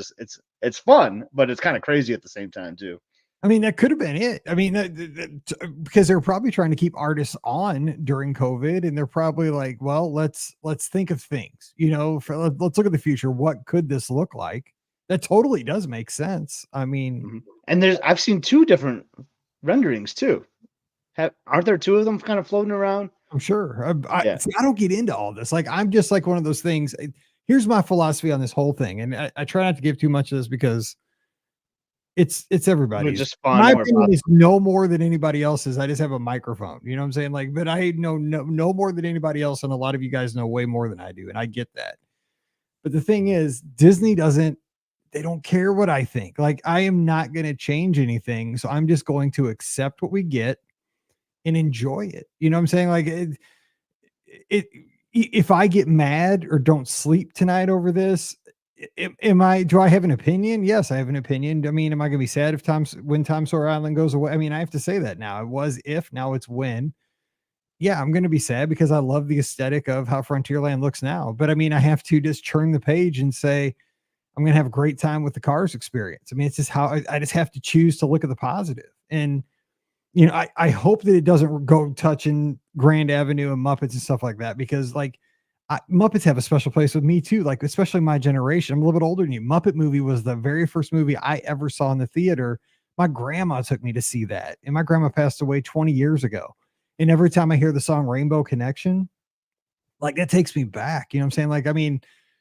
B: It's fun, but it's kind of crazy at the same time too.
A: I mean, that could have been it. I mean, because they're probably trying to keep artists on during COVID, and they're probably like, well, let's think of things, let's look at the future. What could this look like? That totally does make sense. I mean,
B: And I've seen 2 different renderings too. Aren't there 2 of them kind of floating around?
A: I'm sure.
B: Yeah.
A: See, I don't get into all this. Like, I'm just like one of those things. Here's my philosophy on this whole thing, and I try not to give too much of this because it's everybody's.
B: Just fun
A: My
B: or
A: opinion is no more than anybody else's. I just have a microphone. You know what I'm saying? Like, but I know no more than anybody else, and a lot of you guys know way more than I do, and I get that. But the thing is, Disney they don't care what I think. Like, I am not going to change anything, so I'm just going to accept what we get and enjoy it. You know what I'm saying? Like, if I get mad or don't sleep tonight over this, do I have an opinion? Yes, I have an opinion. I mean, am I going to be sad when Tom Sawyer Island goes away? I mean, I have to say that now. It was if, now it's when. Yeah, I'm going to be sad because I love the aesthetic of how Frontierland looks now. But I mean, I have to just turn the page and say, I'm going to have a great time with the Cars experience. I mean, it's just how I just have to choose to look at the positive. And, I hope that it doesn't go touching Grand Avenue and Muppets and stuff like that, because like Muppets have a special place with me too. Like, especially my generation. I'm a little bit older than you. Muppet movie was the very first movie I ever saw in the theater. My grandma took me to see that. And my grandma passed away 20 years ago. And every time I hear the song Rainbow Connection, like, that takes me back. You know what I'm saying? Like, I mean,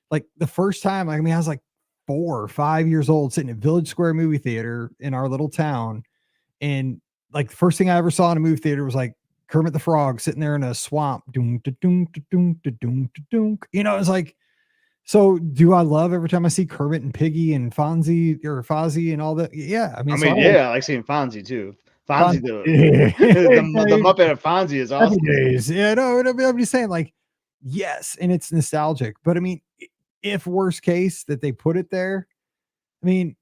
A: like the first time, I was like 4 or 5 years old sitting at Village Square movie theater in our little town. And like the first thing I ever saw in a movie theater was like Kermit the Frog sitting there in a swamp. It's like, so do I love every time I see Kermit and Piggy and Fozzie and all that? Yeah. I mean,
B: I like seeing Fonzie too. Fonzie,
A: yeah.
B: the Muppet of Fonzie is awesome.
A: Days. Yeah, no, I'm just saying, like, yes, and it's nostalgic. But I mean, if worst case that they put it there, I mean,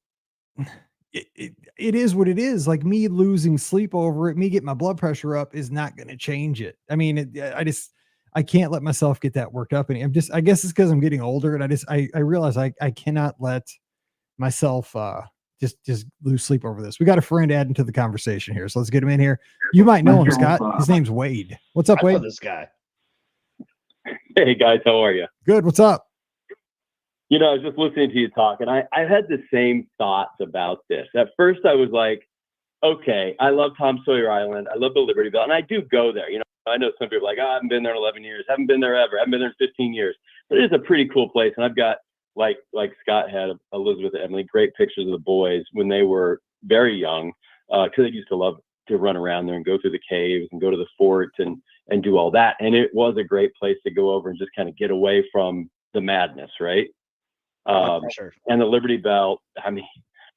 A: it is what it is. Like, me losing sleep over it, me getting my blood pressure up is not going to change it. I mean, I can't let myself get that worked up. And I guess it's because I'm getting older, and I realize I cannot let myself just lose sleep over this. We got a friend adding to the conversation here, so let's get him in here. You might know him, Scott. His name's Wade. What's up, Wade?
B: I know this guy.
C: Hey guys, how are you?
A: Good. What's up?
C: I was just listening to you talk, and I've had the same thoughts about this. At first, I was like, okay, I love Tom Sawyer Island. I love the Liberty Bell, and I do go there. I know some people are like, I haven't been there in 11 years, haven't been there ever, haven't been there in 15 years. But it is a pretty cool place, and I've got, like Scott had, Elizabeth and Emily, great pictures of the boys when they were very young, because they used to love to run around there and go through the caves and go to the fort and do all that. And it was a great place to go over and just kind of get away from the madness, right?
B: Sure.
C: And the Liberty Bell, I mean,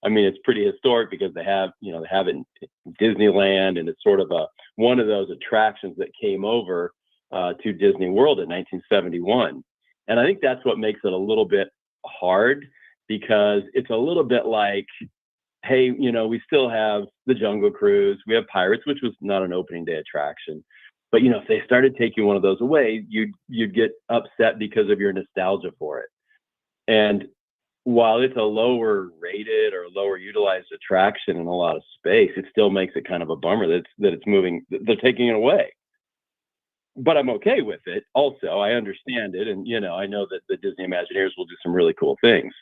C: it's pretty historic because they have it in Disneyland, and it's sort of one of those attractions that came over to Disney World in 1971. And I think that's what makes it a little bit hard, because it's a little bit like, hey, we still have the Jungle Cruise, we have Pirates, which was not an opening day attraction. But, if they started taking one of those away, you'd get upset because of your nostalgia for it. And while it's a lower rated or lower utilized attraction in a lot of space, it still makes it kind of a bummer that it's moving, they're taking it away. But I'm okay with it. Also, I understand it. And, I know that the Disney Imagineers will do some really cool things.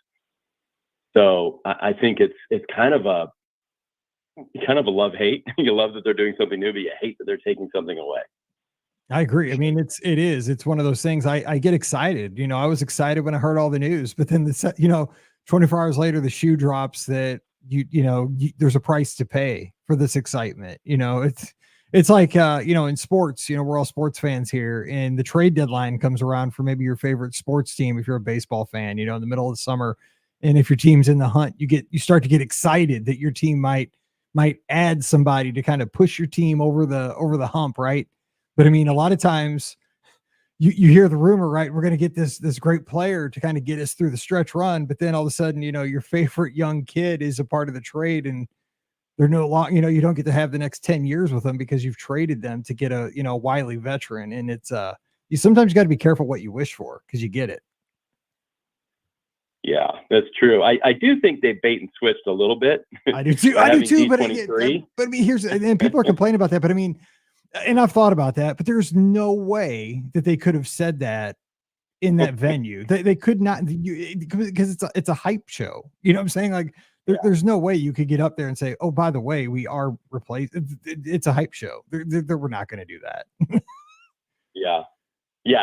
C: So I think it's kind of a love-hate. You love that they're doing something new, but you hate that they're taking something away.
A: I agree. I mean, it's one of those things. I get excited. I was excited when I heard all the news, but then 24 hours later, the shoe drops that there's a price to pay for this excitement. It's like, in sports, we're all sports fans here, and the trade deadline comes around for maybe your favorite sports team. If you're a baseball fan, in the middle of the summer, and if your team's in the hunt, you start to get excited that your team might add somebody to kind of push your team over the hump. Right. But I mean, a lot of times you hear the rumor, right? We're going to get this great player to kind of get us through the stretch run. But then all of a sudden, your favorite young kid is a part of the trade, and they're no longer, you don't get to have the next 10 years with them because you've traded them to get a wily veteran. And it's sometimes you got to be careful what you wish for, because you get it.
C: Yeah, that's true. I do think they bait and switched a little bit.
A: I do too.
C: by
A: I do
C: having
A: too.
C: D23.
A: But I mean, here's and people are complaining about that. But I mean, and I've thought about that. But there's no way that they could have said that in that venue. They could not, because it's a hype show. You know what I'm saying? Like there's no way you could get up there and say, oh, by the way, we are replaced. It's a hype show. We're not going to do that.
C: Yeah.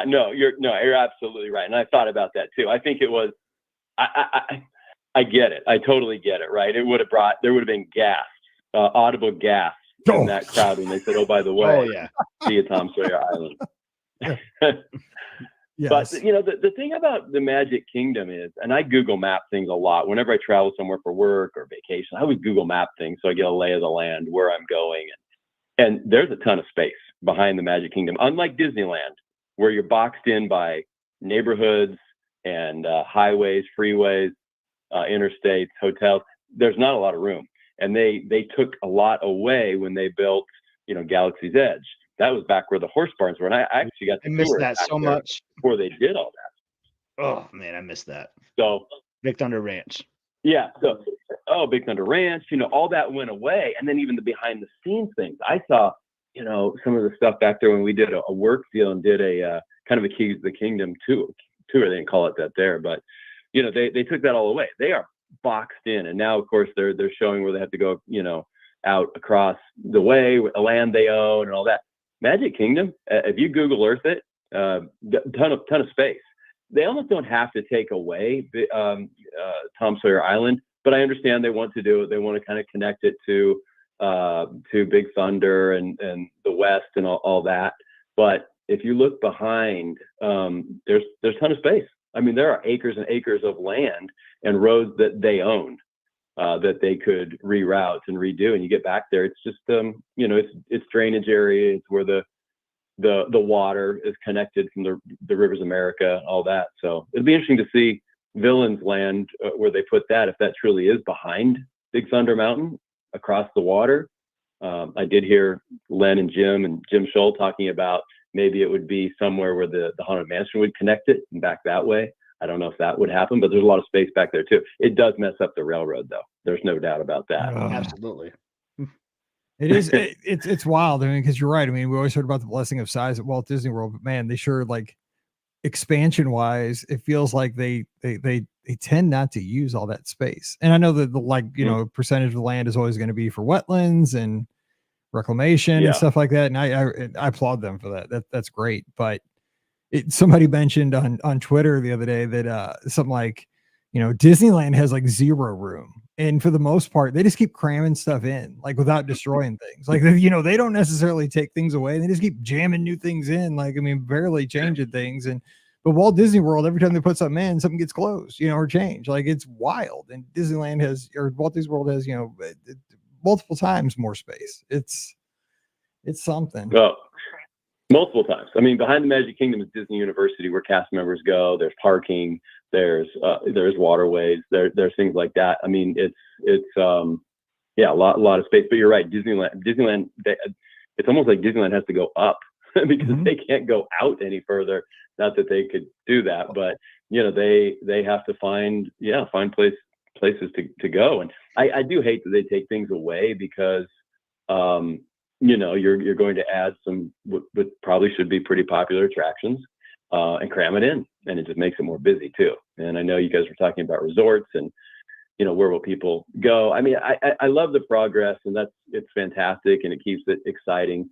C: No, you're absolutely right. And I thought about that too. I think it was. I get it. I totally get it. Right. There would have been gasps, audible gasps in that crowd when they said, "Oh, by the way, see you, Tom Sawyer Island."
A: Yes.
C: But the thing about the Magic Kingdom is, and I Google Map things a lot whenever I travel somewhere for work or vacation. I always Google Map things so I get a lay of the land, where I'm going, and there's a ton of space behind the Magic Kingdom. Unlike Disneyland, where you're boxed in by neighborhoods and highways, freeways, interstates, hotels, there's not a lot of room. And they took a lot away when they built, Galaxy's Edge. That was back where the horse barns were. And I actually got to
B: miss that so much
C: before they did all that.
B: Oh man, I missed that.
C: So
B: Big Thunder Ranch.
C: Yeah. So, Big Thunder Ranch, all that went away. And then even the behind the scenes things. I saw, some of the stuff back there when we did a work deal and did a kind of a Keys to the Kingdom tour. They didn't call it that there, but they took that all away. They are boxed in, and now of course they're showing where they have to go, out across the way with the land they own and all that. Magic Kingdom, if you Google Earth it, ton of space. They almost don't have to take away Tom Sawyer Island, but I understand they want to do it. They want to kind of connect it to Big Thunder and the West and all that. But if you look behind, there's a ton of space. I mean, there are acres and acres of land and roads that they own that they could reroute and redo. And you get back there, it's just it's drainage area. It's where the water is connected from the rivers of America, all that. So it'll be interesting to see Villains Land where they put that, if that truly is behind Big Thunder Mountain across the water. I did hear Len and Jim Scholl talking about maybe it would be somewhere where the Haunted Mansion would connect it and back that way. I don't know if that would happen, but there's a lot of space back there too. It does mess up the railroad though. There's no doubt about that.
B: Absolutely.
A: It is. It's wild. I mean, because you're right. I mean, we always heard about the blessing of size at Walt Disney World, but man, they sure, like, expansion wise, it feels like they tend not to use all that space. And I know that the percentage of the land is always going to be for wetlands and reclamation and stuff like that. And I applaud them for that. That's great. But somebody mentioned on Twitter the other day that something like, Disneyland has like zero room. And for the most part, they just keep cramming stuff in, like, without destroying things. Like, they don't necessarily take things away. They just keep jamming new things in. Like, I mean, barely changing things. But Walt Disney World, every time they put something in, something gets closed, or changed. Like, it's wild. And Walt Disney World has, multiple times more space. It's something.
C: Well, multiple times. I mean, behind the Magic Kingdom is Disney University, where cast members go. There's parking. There's waterways. There's things like that. I mean, it's a lot of space. But you're right, Disneyland. It's almost like Disneyland has to go up because they can't go out any further. Not that they could do that, but they have to find places to go. And I do hate that they take things away because you're going to add some what probably should be pretty popular attractions and cram it in, and it just makes it more busy too. And I know you guys were talking about resorts and where will people go. I mean, I love the progress, and it's fantastic, and it keeps it exciting.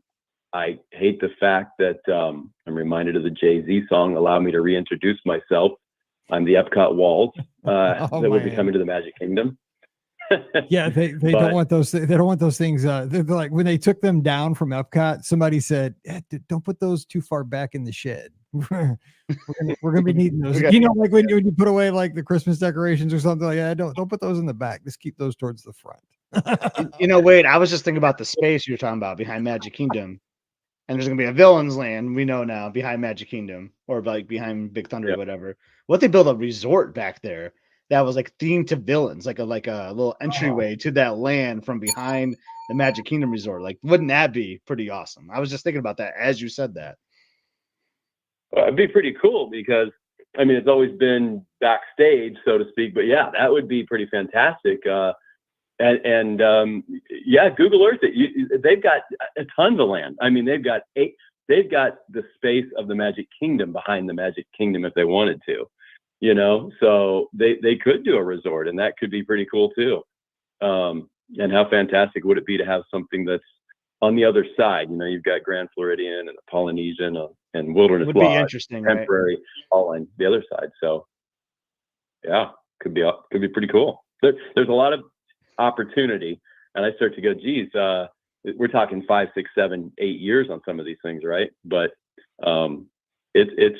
C: I hate the fact that I'm reminded of the Jay-Z song, "Allow Me to Reintroduce Myself." I'm the Epcot walls that will be coming to the Magic Kingdom.
A: Yeah, they don't want those. They don't want those things. They're like, when they took them down from Epcot, somebody said, "Don't put those too far back in the shed. we're gonna be needing those." Like when you put away like the Christmas decorations or something like that. Don't put those in the back. Just keep those towards the front.
B: Wade, I was just thinking about the space you were talking about behind Magic Kingdom, and there's gonna be a Villains Land. We know now behind Magic Kingdom, or like behind Big Thunder or whatever. What they build a resort back there that was like themed to villains, like a little entryway to that land from behind the Magic Kingdom resort. Like, wouldn't that be pretty awesome? I was just thinking about that as you said that.
C: It'd be pretty cool because, I mean, it's always been backstage, so to speak. But yeah, that would be pretty fantastic. Yeah, Google Earth it. They've got tons of land. I mean, they've got the space of the Magic Kingdom behind the Magic Kingdom if they wanted to, so they could do a resort, and that could be pretty cool too. And how fantastic would it be to have something that's on the other side? You've got Grand Floridian and the Polynesian and Wilderness
B: Would
C: Lodge,
B: be interesting,
C: temporary, all on the other side. So yeah, could be pretty cool. There's a lot of opportunity, and I start to go, geez, we're talking 5, 6, 7, 8 years on some of these things, right? But it's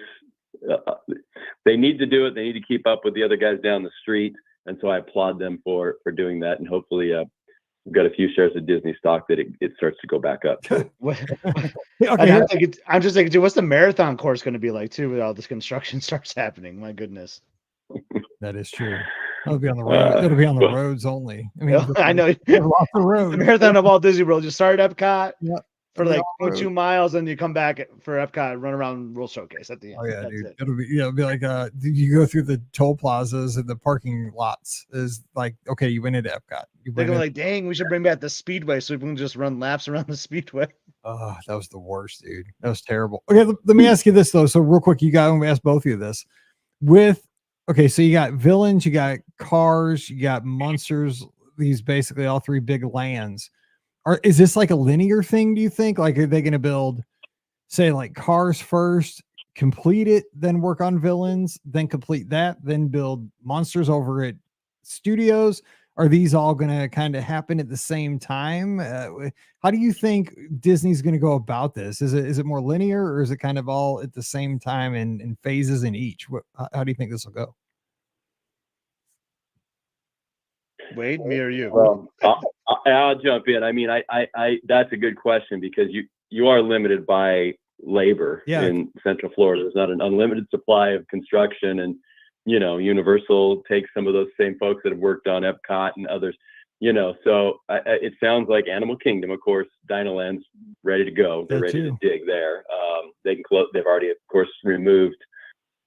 C: they need to do it. They need to keep up with the other guys down the street, and so I applaud them for doing that. And hopefully, we've got a few shares of Disney stock that it starts to go back up.
B: I'm just thinking, dude, what's the marathon course going to be like too, when all this construction starts happening? My goodness.
A: That is true. It'll be on the road. It'll be on the roads only. I mean,
B: I know.
A: Lots of roads.
B: The marathon of Walt Disney World. You start at Epcot for like 2 miles, and you come back for Epcot, run around World Showcase at the end.
A: Oh yeah,
B: That's
A: dude.
B: it.
A: It'll be like you go through the toll plazas and the parking lots is like, okay, you went into Epcot.
B: They're gonna like, dang, we should bring back the Speedway so we can just run laps around the Speedway.
A: Oh, that was the worst, dude. That was terrible. Okay, let me ask you this though. So real quick, I'm gonna ask both of you this. So you got villains, you got cars, you got monsters, these basically all three big lands. Is this like a linear thing, do you think? Like, are they going to build, say, like cars first, complete it, then work on villains, then complete that, then build monsters over at studios? Are these all going to kind of happen at the same time? How do you think Disney's going to go about this? Is it more linear, or is it kind of all at the same time in phases in each? How do you think this will go?
B: Wade, me or you?
C: Well, I'll jump in. I mean, I that's a good question, because you are limited by labor in Central Florida. There's not an unlimited supply of construction, and Universal takes some of those same folks that have worked on Epcot and others. So it sounds like Animal Kingdom, of course, Dinoland's ready to go. They're ready to dig there. They can close. They've already, of course, removed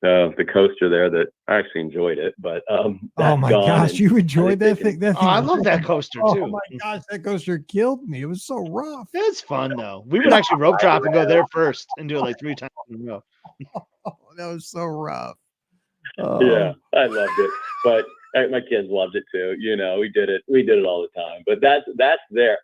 C: the coaster there. That I actually enjoyed it, but
A: oh my gosh, you enjoyed that thing?
B: I love that coaster too.
A: Oh my gosh, that coaster killed me. It was so rough.
B: That's fun though. We would actually rope drop and go there first and do it like 3 times in a row.
A: Oh, that was so rough.
C: Yeah, I loved it, but my kids loved it too. We did it all the time. But that's there.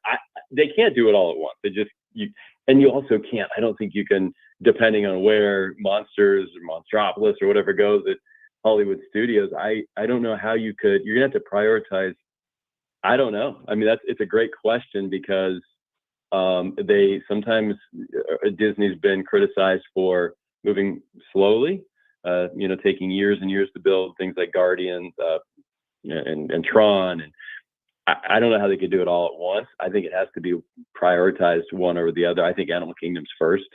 C: They can't do it all at once. They just you also can't. I don't think you can, depending on where Monsters or Monstropolis or whatever goes at Hollywood Studios. I don't know how you could. You're gonna have to prioritize. I don't know. I mean, it's a great question, because they sometimes Disney's been criticized for moving slowly. Taking years and years to build things like Guardians and Tron, and I don't know how they could do it all at once. I think it has to be prioritized one over the other. I think Animal Kingdom's first,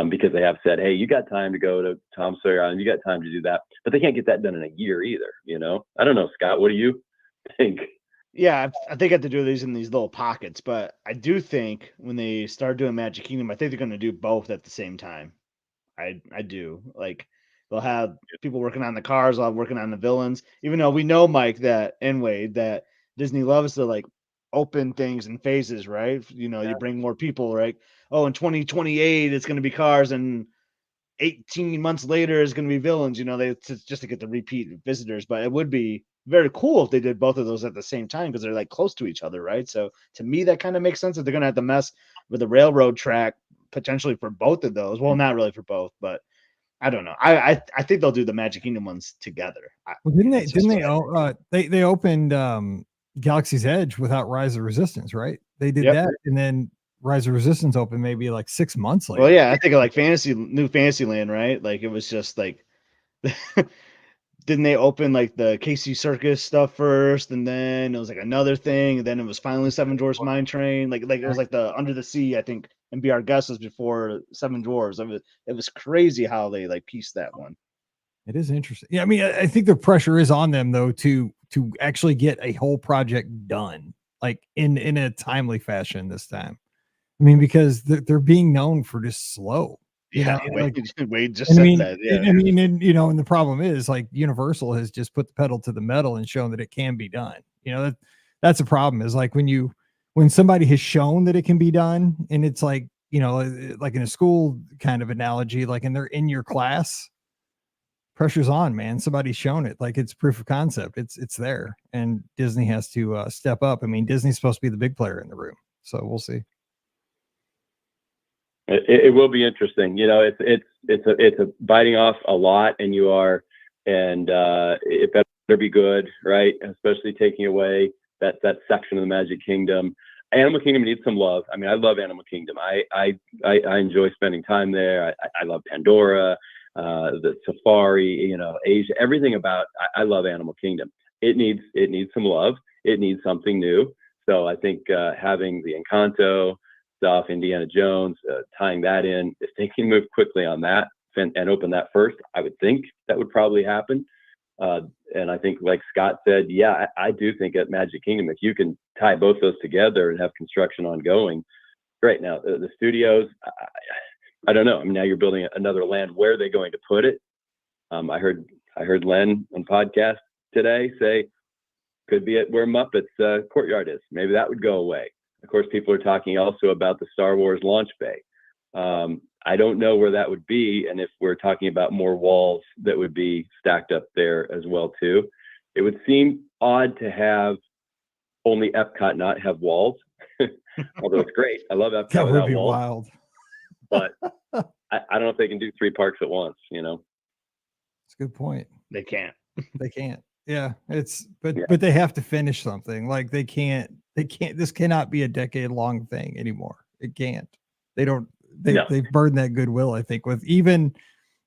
C: because they have said, hey, you got time to go to Tom Sawyer Island, you got time to do that, but they can't get that done in a year either. I don't know, Scott, what do you think?
B: Yeah, I think I have to do these in these little pockets, but I do think when they start doing Magic Kingdom, I think they're going to do both at the same time. I do. Like, they'll have people working on the cars, they'll have working on the villains, even though we know, Mike, and Wade, that Disney loves to like open things in phases, right? You bring more people, right? Oh, in 2028 it's going to be cars, and 18 months later is going to be villains. Just to get the repeat visitors. But it would be very cool if they did both of those at the same time, because they're like close to each other, right? So to me, that kind of makes sense. That they're going to have to mess with the railroad track potentially for both of those. Well, not really for both, but I don't know. I think they'll do the Magic Kingdom ones together.
A: Well, they opened Galaxy's Edge without Rise of Resistance, right? They did that, and then Rise of Resistance opened maybe like 6 months later.
B: Well, yeah, I think of like New Fantasyland, right? Like, it was just like didn't they open like the KC Circus stuff first, and then it was like another thing, and then it was finally Seven Dwarfs Mine Train. Like it was like the Under the Sea, I think, and Be Our Guest was before Seven Dwarfs. It was crazy how they like pieced that one.
A: It is interesting. Yeah, I mean, I think the pressure is on them though to actually get a whole project done, like in a timely fashion this time. I mean, because they're being known for just slow.
B: Yeah,
A: like,
B: Wade just
A: and I
B: said
A: mean,
B: that. Yeah,
A: and I mean, and you know, and the problem is like Universal has just put the pedal to the metal and shown that it can be done. You know, that's a problem is like when somebody has shown that it can be done, and it's like, you know, like in a school kind of analogy, like, and they're in your class, pressure's on, man. Somebody's shown it, like it's proof of concept. It's there, and Disney has to step up. I mean, Disney's supposed to be the big player in the room, so we'll see.
C: It will be interesting. You know, it's a biting off a lot, and it better be good, right? Especially taking away that section of the Magic Kingdom. Animal Kingdom needs some love. I mean, I love Animal Kingdom. I enjoy spending time there. I love Pandora, the safari, you know, Asia, everything about. I love Animal Kingdom. It needs some love. It needs something new. So I think having the Encanto stuff, Indiana Jones, tying that in, if they can move quickly on that and open that first, I would think that would probably happen. And I think, like Scott said, yeah, I do think at Magic Kingdom, if you can tie both those together and have construction ongoing, great. Now the studios, I don't know. I mean, now you're building another land. Where are they going to put it? I heard Len on podcast today say could be at where Muppets Courtyard is. Maybe that would go away. Of course, people are talking also about the Star Wars launch bay. I don't know where that would be, and if we're talking about more walls that would be stacked up there as well too. It would seem odd to have only Epcot not have walls, although it's great. I love Epcot
A: That would
C: without
A: be
C: walls,
A: wild.
C: but I don't know if they can do 3 parks at once. You know,
A: It's a good point.
B: they can't.
A: They can't. Yeah, but they have to finish something. Like they can't. This cannot be a decade-long thing anymore. It can't. They don't. They've burned that goodwill, I think, with even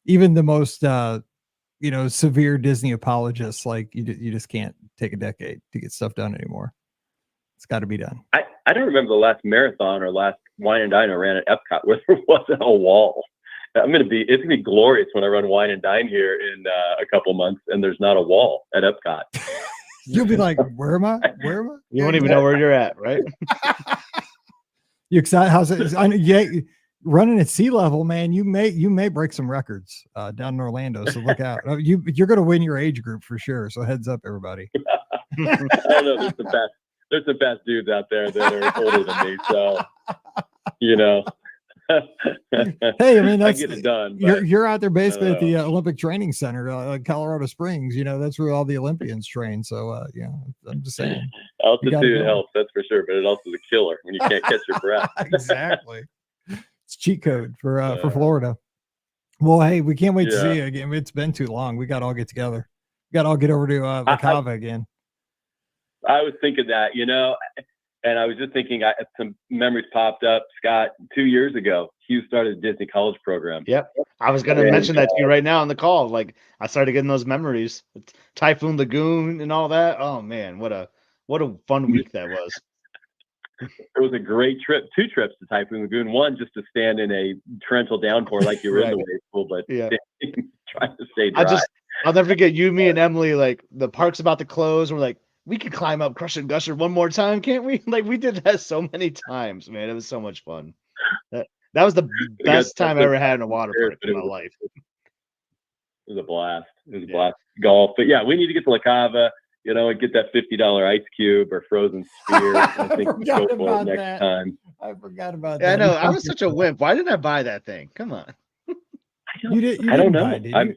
A: the most severe Disney apologists. Like you just can't take a decade to get stuff done anymore. It's got to be done.
C: I don't remember the last marathon or last Wine and Dine I ran at Epcot where there wasn't a wall. It's gonna be glorious when I run Wine and Dine here in a couple months and there's not a wall at Epcot.
A: You'll be like, where am I?
B: You won't even know where you're at, right?
A: You excited? How's it? Yeah, running at sea level, man. You may break some records down in Orlando, so look out. You're going to win your age group for sure. So heads up, everybody.
C: I don't know. There's the best dudes out there that are older than me. So, you know.
A: Hey, I mean, that's,
C: I get it done.
A: You're out there basically at the Olympic Training Center, Colorado Springs. You know, that's where all the Olympians train. So, I'm just saying.
C: Altitude helps, that's for sure, but it also is a killer when you can't catch your breath.
A: Exactly. It's cheat code for Florida. Well, hey, we can't wait to see you again. It's been too long. We got to all get together. We got to all get over to La Cava again.
C: I was thinking that, and I was just thinking, some memories popped up. Scott, 2 years ago, Hugh started a Disney college program.
B: Yep. I was going to mention that to you right now on the call. Like, I started getting those memories. Typhoon Lagoon and all that. Oh, man, what a fun week that was.
C: It was a great trip. 2 trips to Typhoon Lagoon. One, just to stand in a torrential downpour like you were in the wave pool, but trying to stay dry.
B: I'll never forget you, me, and Emily. Like, the park's about to close. And we're like, we could climb up Crush and Gusher one more time, can't we? Like, we did that so many times, man. It was so much fun. That was the best time I ever had in a water park in my life.
C: It was a blast. It was a blast. Golf. But yeah, we need to get to La Cava, and get that $50 ice cube or frozen sphere. I think we go for it next time.
A: I forgot about
B: that.
A: I know.
B: I was such a wimp. Why didn't I buy that thing? Come on.
C: I don't know.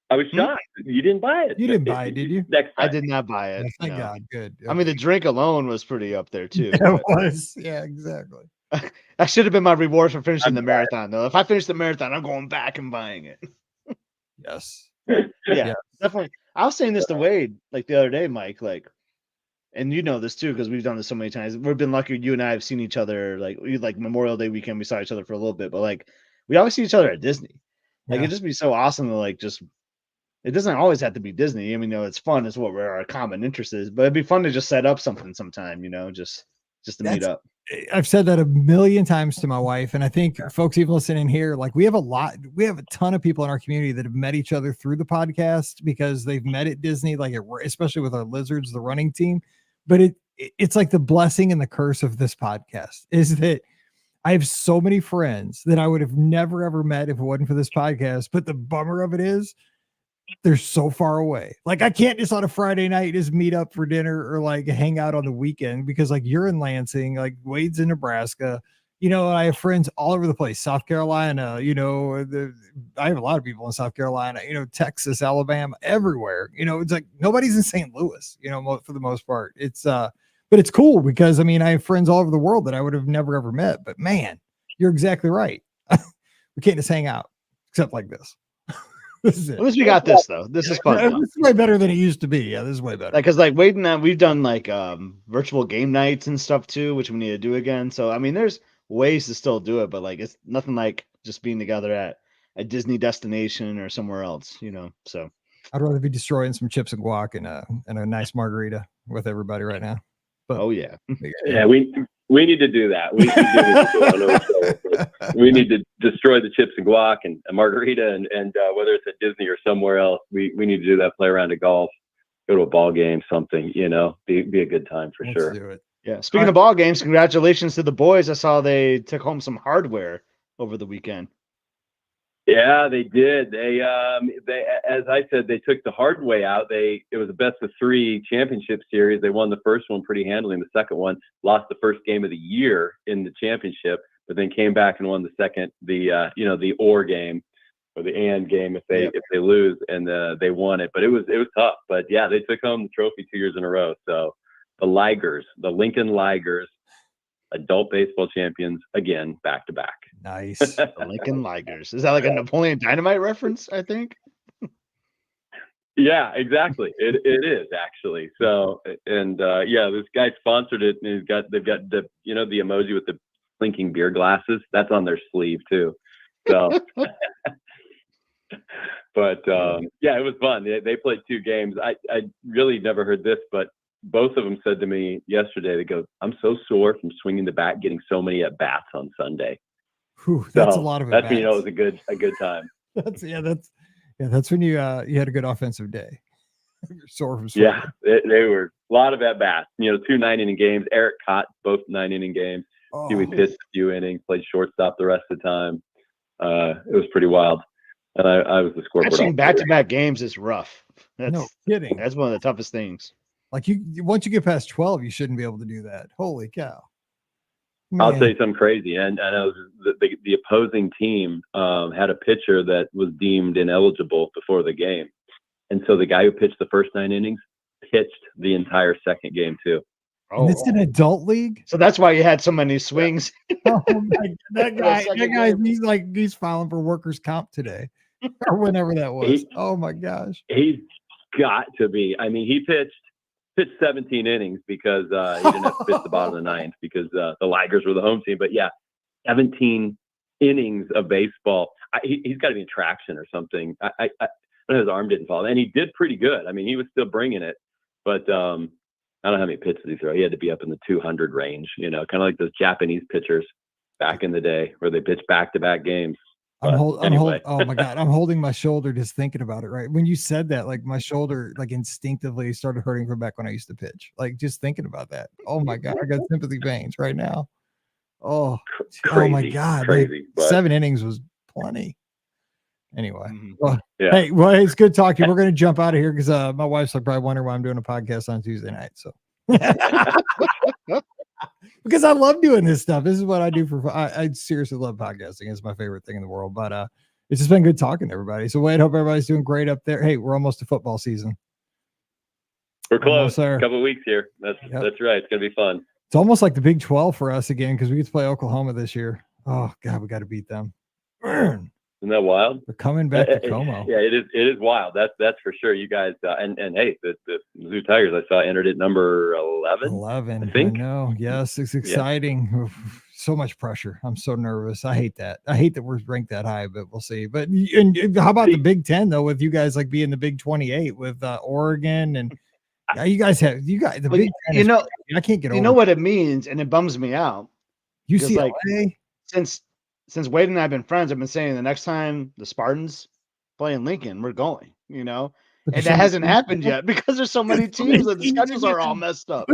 C: I was shocked. You didn't buy it.
A: You didn't buy it, did you?
C: Next time.
B: I did not buy it.
A: Thank God. Good.
B: I mean, the drink alone was pretty up there too.
A: Yeah, it was. Yeah, exactly.
B: That should have been my reward for finishing the marathon, though. If I finish the marathon, I'm going back and buying it.
A: Yes.
B: Yeah, definitely. I was saying this to Wade like the other day, Mike. Like, and you know this too because we've done this so many times. We've been lucky. You and I have seen each other. Like Memorial Day weekend, we saw each other for a little bit, but like we always see each other at Disney. Like it'd just be so awesome to just. It doesn't always have to be Disney. I mean, it's fun. It's where our common interest is. But it'd be fun to just set up something sometime, just to meet up.
A: I've said that a million times to my wife. And I think folks even listening here, like we have a ton of people in our community that have met each other through the podcast because they've met at Disney, especially with our Lizards, the running team. But it's like the blessing and the curse of this podcast is that I have so many friends that I would have never ever met if it wasn't for this podcast. But the bummer of it is they're so far away. Like I can't just on a Friday night just meet up for dinner or like hang out on the weekend because like you're in Lansing, like Wade's in Nebraska. I have friends all over the place. South Carolina, I have a lot of people in South Carolina, Texas, Alabama, everywhere. It's like nobody's in St. Louis, for the most part. But it's cool because I have friends all over the world that I would have never ever met. But man, you're exactly right. We can't just hang out except like this. This is it.
B: At least we got this though. This is fun.
A: Yeah, this is way better than it used to be. Yeah, this is way better.
B: Like, cause like Wade and I, we've done like virtual game nights and stuff too, which we need to do again. So there's ways to still do it, but like it's nothing like just being together at a Disney destination or somewhere else, So
A: I'd rather be destroying some chips and guac and a nice margarita with everybody right now. But
B: oh yeah,
C: yeah, we need to do that. We need to destroy the chips and guac and a margarita and whether it's at Disney or somewhere else, we need to do that. Play around of golf, go to a ball game, something. Be a good time for sure.
A: Do it.
B: Yeah. Speaking of ball games, congratulations to the boys. I saw they took home some hardware over the weekend.
C: Yeah, they did. They as I said, they took the hard way out. It was a best of 3 championship series. They won the first one pretty handily, and the second one lost the first game of the year in the championship, but then came back and won the second, the or game or the and game if they lose, and they won it. But it was tough. But yeah, they took home the trophy 2 years in a row. So the Lincoln Ligers, adult baseball champions again, back to back.
A: Nice.
B: The Lincoln Ligers. Is that like a Napoleon Dynamite reference? I think.
C: Yeah, exactly. It is actually. So, and this guy sponsored it, and they've got the the emoji with the blinking beer glasses. That's on their sleeve too. So, but it was fun. They played 2 games. I really never heard this, but both of them said to me yesterday, they go, "I'm so sore from swinging the bat, getting so many at bats on Sunday."
A: Whew, that's a lot of
C: that's when
A: it
C: was a good time.
A: That's when you had a good offensive day. You're sore from swinging.
C: Yeah, they were a lot of at bats. 2 9-inning games. Eric caught both 9-inning games. Huey pitched a few innings, played shortstop the rest of the time. It was pretty wild. And I was the scoreboard.
B: Catching back-to-back games is rough.
A: No kidding.
B: That's one of the toughest things.
A: Like once you get past 12, you shouldn't be able to do that. Holy cow. Man.
C: I'll tell you something crazy. And I know the opposing team had a pitcher that was deemed ineligible before the game. And so the guy who pitched the first 9 innings pitched the entire second game too.
A: And it's an adult league.
B: So that's why you had so many swings.
A: Oh my, that guy, he's filing for workers' comp today or whenever that was. Oh my gosh.
C: He's got to be. He pitched 17 innings because he didn't have to pitch the bottom of the 9th because the Ligers were the home team. But yeah, 17 innings of baseball. He's got to be in traction or something. I know his arm didn't fall, and he did pretty good. He was still bringing it, but I don't know how many pitches he threw. He had to be up in the 200 range, kind of like those Japanese pitchers back in the day where they pitched back-to-back games.
A: Oh my God. I'm holding my shoulder just thinking about it. Right. When you said that, like my shoulder, like instinctively started hurting from back when I used to pitch, like just thinking about that. Oh my God. I got sympathy veins right now. Oh my God.
C: Crazy,
A: like 7 innings was plenty. Anyway. Well, hey, it's good talking. We're going to jump out of here because my wife's like probably wondering why I'm doing a podcast on Tuesday night. So because I love doing this stuff. This is what I do I seriously love podcasting. It's my favorite thing in the world, but it's just been good talking to everybody. So Wade, hope everybody's doing great up there. Hey, we're almost to football season.
C: We're close. A couple of weeks here. That's right. It's going to be fun.
A: It's almost like the Big 12 for us again, because we get to play Oklahoma this year. Oh God, we got to beat them.
C: Isn't that wild?
A: They're coming back to Como.
C: Yeah, it is. It is wild. That's for sure. You guys and hey, the Mizzou Tigers I saw entered at number 11.
A: 11.
C: I think.
A: No, yes, it's exciting. Yeah. So much pressure. I'm so nervous. I hate that. I hate that we're ranked that high, but we'll see. But and how about the Big 10 though? With you guys like being the Big 28 with Oregon and you guys the Big 10. I can't get over.
B: You know what it means, and it bums me out.
A: UCLA
B: since Wade and I have been friends, I've been saying the next time the Spartans play in Lincoln, we're going, And that hasn't happened yet because there's so many teams and the schedules are all messed up.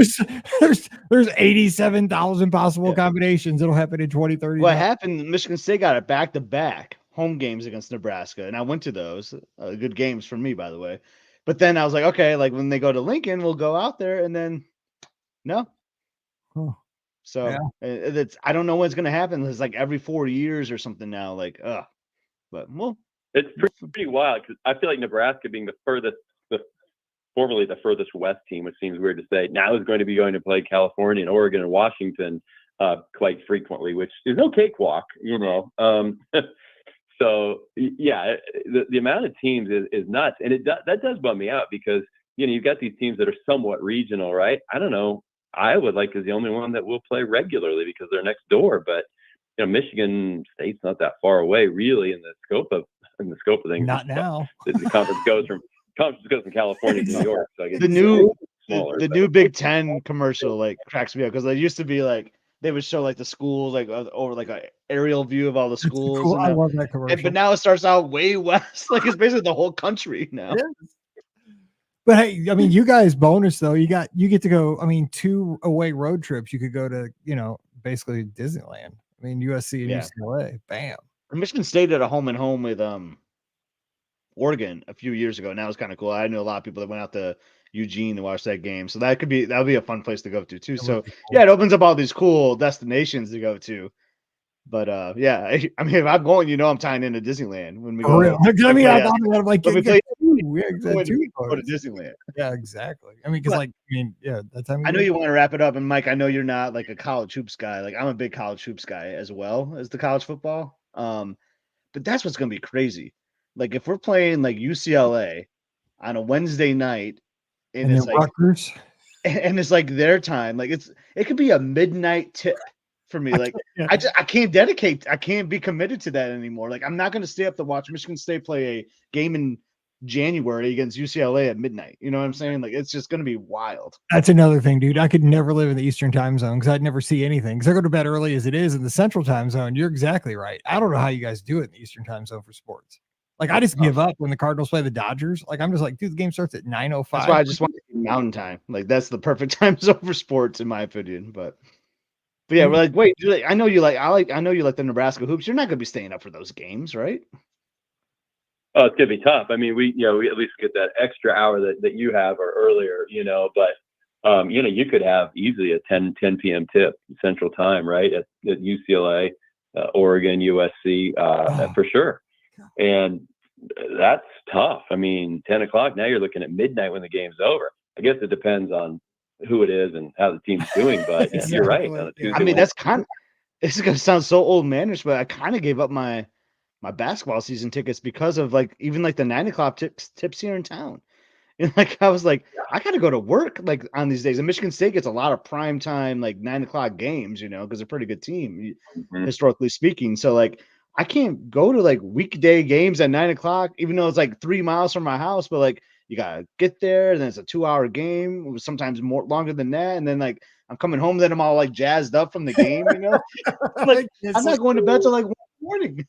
A: There's 87,000 possible combinations. It'll happen in 2030.
B: What happened? Michigan State got it back-to-back home games against Nebraska, and I went to those. Good games for me, by the way. But then I was like, okay, like when they go to Lincoln, we'll go out there, and then no.
A: Huh.
B: So it's I don't know what's gonna happen. It's like every 4 years or something now. Like, but well,
C: it's pretty wild because I feel like Nebraska being formerly the furthest west team, which seems weird to say, now is going to be going to play California and Oregon and Washington quite frequently, which is no cakewalk, you know. So yeah, the amount of teams is nuts, and that does bum me out because you've got these teams that are somewhat regional, right? I don't know. Iowa is the only one that will play regularly because they're next door, but Michigan State's not that far away, really, in the scope of things.
A: Not now.
C: The conference goes from California to New York. So I guess
B: the new Big Ten commercial like cracks me up because they used to be like they would show like the schools like over like an aerial view of all the schools.
A: Cool. I love that commercial.
B: But now it starts out way west, like it's basically the whole country now.
A: But hey, I mean, you guys bonus though. You get to go. I mean, 2 away road trips. You could go to basically Disneyland. I mean, USC and UCLA. Bam.
B: Michigan State did a home and home with Oregon a few years ago, and that was kind of cool. I knew a lot of people that went out to Eugene to watch that game, so that'll be a fun place to go to too. So yeah, it opens up all these cool destinations to go to. But yeah, I mean, if I'm going, I'm tying into Disneyland when we go.
A: I mean, I thought about it like
B: go to
A: Disneyland. Yeah, exactly. I mean, because that time.
B: I know you want to wrap it up, and Mike, I know you're not like a college hoops guy. Like I'm a big college hoops guy as well as the college football. But that's what's gonna be crazy. Like if we're playing like UCLA on a Wednesday night, and it's like
A: Rutgers,
B: and it's like their time, like it could be a midnight tip for me. Like I can't be committed to that anymore. Like I'm not going to stay up to watch Michigan State play a game in January against UCLA at midnight. You know what I'm saying? Like it's just going to be wild.
A: That's another thing, dude. I could never live in the Eastern time zone because I'd never see anything. Because I go to bed early as it is in the Central time zone. You're exactly right. I don't know how you guys do it in the Eastern time zone for sports. Like I just give up when the Cardinals play the Dodgers. Like I'm just like, dude, the game starts at 9:05.
B: That's why I just want Mountain Time. Like that's the perfect time zone for sports, in my opinion. But yeah, we're like, wait, I know you like the Nebraska hoops. You're not gonna be staying up for those games, right?
C: Oh, it's gonna be tough. I mean, we at least get that extra hour that you have or earlier, but you could have easily a 10 p.m. tip Central Time, right? At UCLA, Oregon, USC, for sure. And that's tough. I mean, 10 o'clock, now you're looking at midnight when the game's over. I guess it depends on who it is and how the team's doing, but exactly. You're right.
B: I mean, this is going to sound so old manish, but I kind of gave up my basketball season tickets because of even the 9 o'clock tips here in town. And I was like, I got to go to work on these days. And Michigan State gets a lot of prime time, 9 o'clock games, because they're a pretty good team, historically speaking. So I can't go to weekday games at 9 o'clock, even though it's 3 miles from my house, but you gotta get there, and then it's a 2-hour game, sometimes more longer than that. And then I'm coming home, then I'm all jazzed up from the game, I'm not going to bed till 1 morning.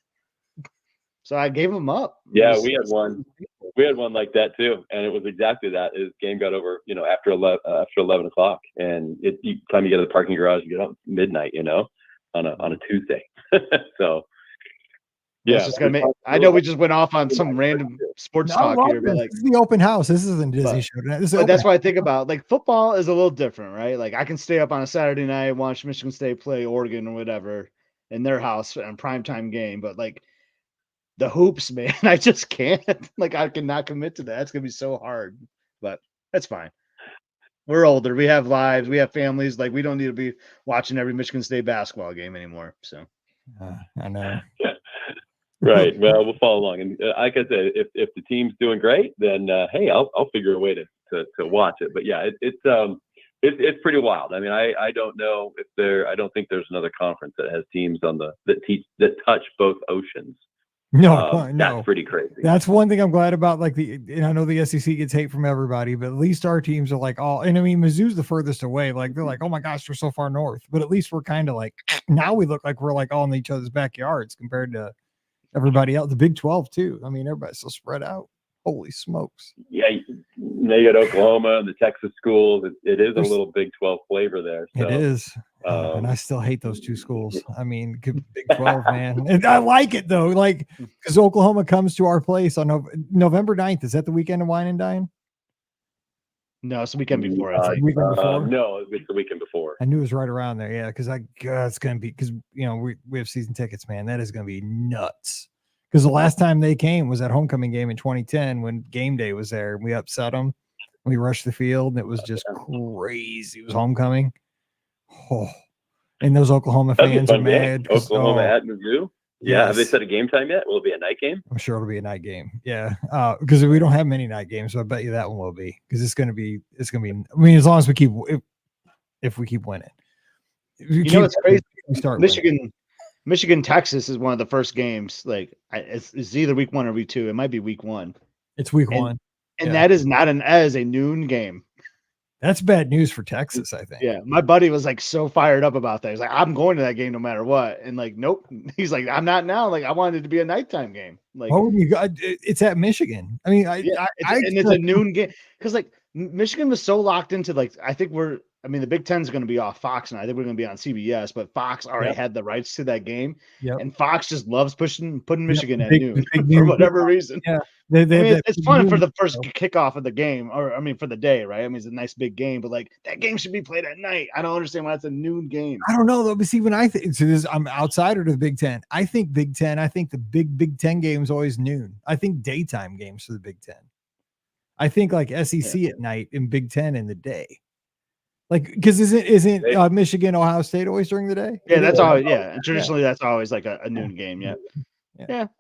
B: So I gave them up.
C: Yeah, we had one like that too, and it was exactly that. His game got over, after 11 o'clock, and time you get to the parking garage, you get up midnight, on a Tuesday. So. Yeah,
B: I know we just went off on some random sports talk here, but
A: this is the open house. This isn't Disney show.
B: But that's what I think about. Football is a little different, right? I can stay up on a Saturday night, watch Michigan State play Oregon or whatever in their house on primetime game. But the hoops, man, I just can't. I cannot commit to that. It's gonna be so hard. But that's fine. We're older. We have lives. We have families. We don't need to be watching every Michigan State basketball game anymore. So
A: I know.
C: Right. Well, we'll follow along, and like I said, if the team's doing great, then hey, I'll figure a way to watch it. But yeah, it's pretty wild. I mean, I don't know I don't think there's another conference that has teams that touch both oceans.
A: No,
C: that's pretty crazy.
A: That's one thing I'm glad about. And I know the SEC gets hate from everybody, but at least our teams are and I mean, Mizzou's the furthest away. They're oh my gosh, we're so far north, but at least we're kind of now we look like we're all in each other's backyards compared to everybody else. The Big 12 too. I mean, everybody's so spread out. Holy smokes.
C: Yeah, you got Oklahoma and the Texas schools. It is a little Big 12 flavor there. So,
A: it is. And I still hate those two schools. I mean, Big 12, man. And I like it though. Like, because Oklahoma comes to our place on November 9th. Is that the weekend of Wine and Dine?
B: No, it's the weekend before. I think.
A: Weekend before?
C: No, it's the weekend before.
A: I knew it was right around there. Yeah, because it's going to be, because, you know, we have season tickets, man. That is going to be nuts. Because the last time they came was that homecoming game in 2010 when game day was there. We upset them. We rushed the field, and it was just crazy. It was homecoming. Oh, and those Oklahoma fans are mad.
C: Oklahoma at Mizzou. Yeah,
A: yes.
C: Have they set a game time yet? Will it be a night game?
A: I'm sure it'll be a night game. Yeah, because we don't have many night games, so I bet you that one will be. Because it's gonna be. I mean, as long as we keep, if we keep winning.
B: It's crazy.
A: We start
B: Michigan, Texas is one of the first games. Like it's either week 1 or week 2. It might be week 1.
A: It's week 1,
B: and that is not as a noon game.
A: That's bad news for Texas, I think.
B: Yeah, my buddy was like so fired up about that. He's like, I'm going to that game no matter what. And like, nope. He's like, I'm not now. Like, I wanted it to be a nighttime game. Like,
A: oh, you got it's at Michigan. I mean,
B: it's a noon game because like Michigan was so locked into like I think the Big Ten is going to be off Fox, and I think we're going to be on CBS. But Fox already had the rights to that game, and Fox just loves putting Michigan at noon for whatever reason.
A: Yeah,
B: it's fun for the first kickoff of the game, or for the day, right? I mean, it's a nice big game, but like that game should be played at night. I don't understand why it's a noon game.
A: I don't know though. But see, when I think I'm outsider to the Big Ten. I think Big Ten. I think the Big Ten game is always noon. I think daytime games for the Big Ten. I think like SEC at night and Big Ten in the day. Like, because isn't Michigan, Ohio State always during the day?
B: Yeah, that's always And traditionally, that's always like a noon game. Yeah.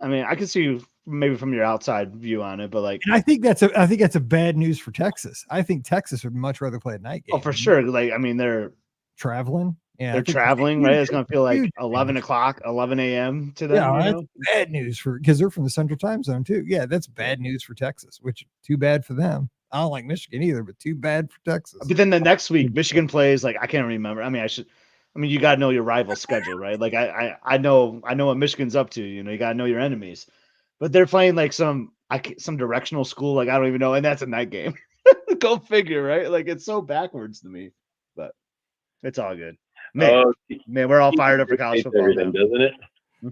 B: I mean, I can see maybe from your outside view on it, but like,
A: and I think that's a bad news for Texas. I think Texas would much rather play a night game.
B: Oh, for sure. Like, I mean, they're
A: traveling. Yeah,
B: they're traveling, right? It's gonna feel like 11 a.m. to them.
A: Yeah, that's bad news because they're from the Central Time Zone too. Yeah, that's bad news for Texas. Which too bad for them. I don't like Michigan either, but too bad for Texas.
B: But then the next week, Michigan plays like I can't remember. I mean, you got to know your rival schedule, right? Like I know what Michigan's up to. You got to know your enemies. But they're playing like some directional school, like I don't even know, and that's a night game. Go figure, right? Like it's so backwards to me, but it's all good. Man, we're all fired up for college football,
C: everything, doesn't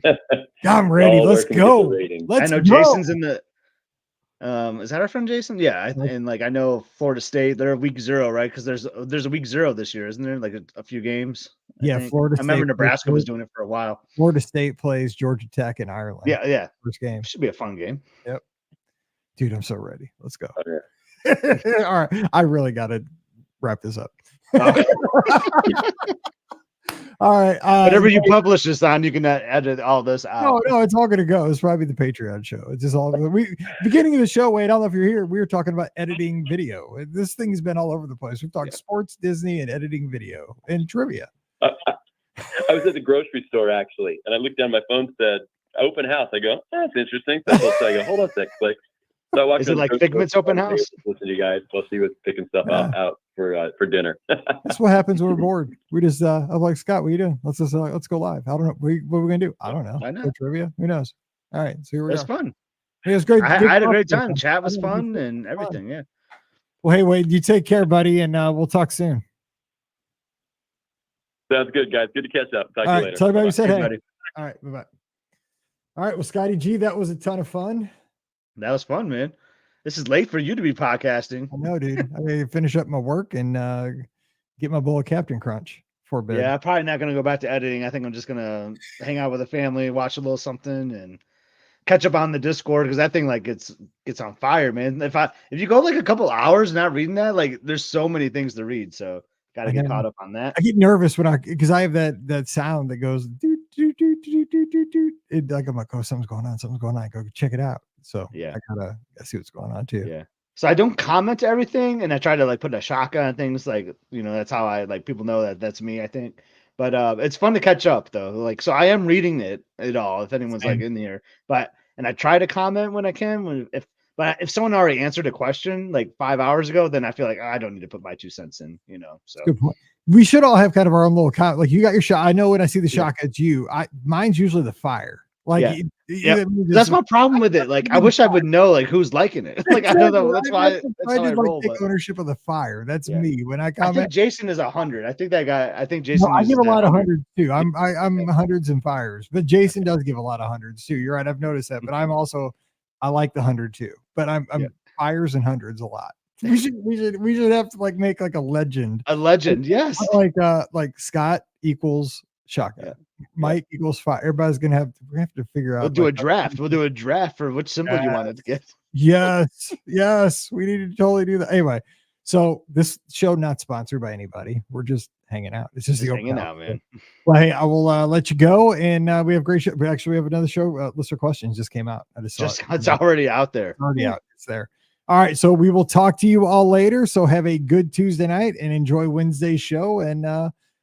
C: it?
A: I'm ready. Let's go.
B: I know Jason's in the. Is that our friend Jason? Yeah, and like I know Florida State, they're week 0, right? Because there's a week 0 this year, isn't there? Like a few games.
A: Florida State.
B: I remember Nebraska was doing it for a while.
A: Florida State plays Georgia Tech in Ireland.
B: Yeah.
A: First game
B: should be a fun game.
A: Yep, dude, I'm so ready. Let's go.
C: Okay.
A: All right, I really got to wrap this up.
B: Okay.
A: All right.
B: Whatever you publish this on, you can edit all this out.
A: No, it's all going to go. It's probably the Patreon show. It's just all beginning of the show. Wait, I don't know if you're here. We were talking about editing video. This thing's been all over the place. We've talked sports, Disney, and editing video and trivia.
C: I was at the grocery store actually, and I looked down my phone, said open house. I go, that's interesting. So I go, hold on a sec, click. So I walked.
B: Is it like Figment's open house?
C: Listen to you guys. We'll see what's picking stuff out for dinner.
A: That's what happens when we're bored. We just I'm like, Scott, what are you doing? Let's go live. I don't know. What are we gonna do? I don't know.
B: Why not?
A: Trivia? Who knows? All right. So here we go.
B: It's fun.
A: It was great.
B: I had a great time. Chat was fun and everything. Yeah.
A: Well, hey, Wade, you take care, buddy, and we'll talk soon.
C: Sounds good, guys. Good to catch up. Talk to you later.
A: Tell everybody we said hey.
B: Buddy.
A: All right. Bye-bye. All right. Well, Scotty G, that was a ton of fun.
B: That was fun, man. This is late for you to be podcasting.
A: I know, dude. I mean, finish up my work and get my bowl of Captain Crunch for bed.
B: Yeah, I'm probably not going to go back to editing. I think I'm just going to hang out with the family, watch a little something, and catch up on the Discord because that thing like gets on fire, man. If you go like a couple hours not reading that, like there's so many things to read. So got to get caught up on that.
A: I get nervous because I have that sound that goes do do do do do do do. It like I'm like, oh, something's going on. Go check it out. So
B: yeah,
A: I gotta see what's going on too.
B: Yeah. So I don't comment to everything, and I try to like put a shotgun on things. Like that's how I like people know that's me. I think, but it's fun to catch up though. Like so, I am reading it all. If anyone's like in here, and I try to comment when I can. If someone already answered a question like 5 hours ago, then I feel like I don't need to put my 2 cents in. So
A: good point. We should all have kind of our own little comment. Like you got your shot. I know when I see the shotgun, it's you. Mine's usually the fire. Like,
B: Yeah.
A: yeah,
B: That's my problem with it. Like, I wish I would know like who's liking it. Like, I don't know. That's why. That's how I
A: did
B: roll.
A: take
B: But
A: ownership of the fire. That's
B: yeah.
A: me. When I
B: I
A: comment,
B: think Jason is 100. I think that guy. I think
A: no,
B: Jason
A: I
B: uses
A: give a
B: that
A: lot of
B: 100.
A: hundreds too. I'm
B: Yeah.
A: hundreds and fires, but Jason does give a lot of hundreds too. You're right. I've noticed that, but I'm also I like the 100 too. But I'm
B: Yeah.
A: fires and hundreds a lot. We should have to like make like a legend.
B: A legend. Yes.
A: Like Scott equals shotgun.
B: Yeah.
A: Mike equals fire. Everybody's gonna have to figure out.
B: We'll do
A: like,
B: a draft. We'll do a draft for which symbol you wanted to get.
A: Yes, we need to totally do that. Anyway, so this show not sponsored by anybody. We're just hanging out. It's just the open
B: hanging
A: house.
B: out, man.
A: Well, hey, I will let you go, and we have great show. We actually have another show. Listener questions just came out. I just saw
B: It's already out there.
A: It's already out. It's there. All right, so we will talk to you all later. So have a good Tuesday night and enjoy Wednesday's show, and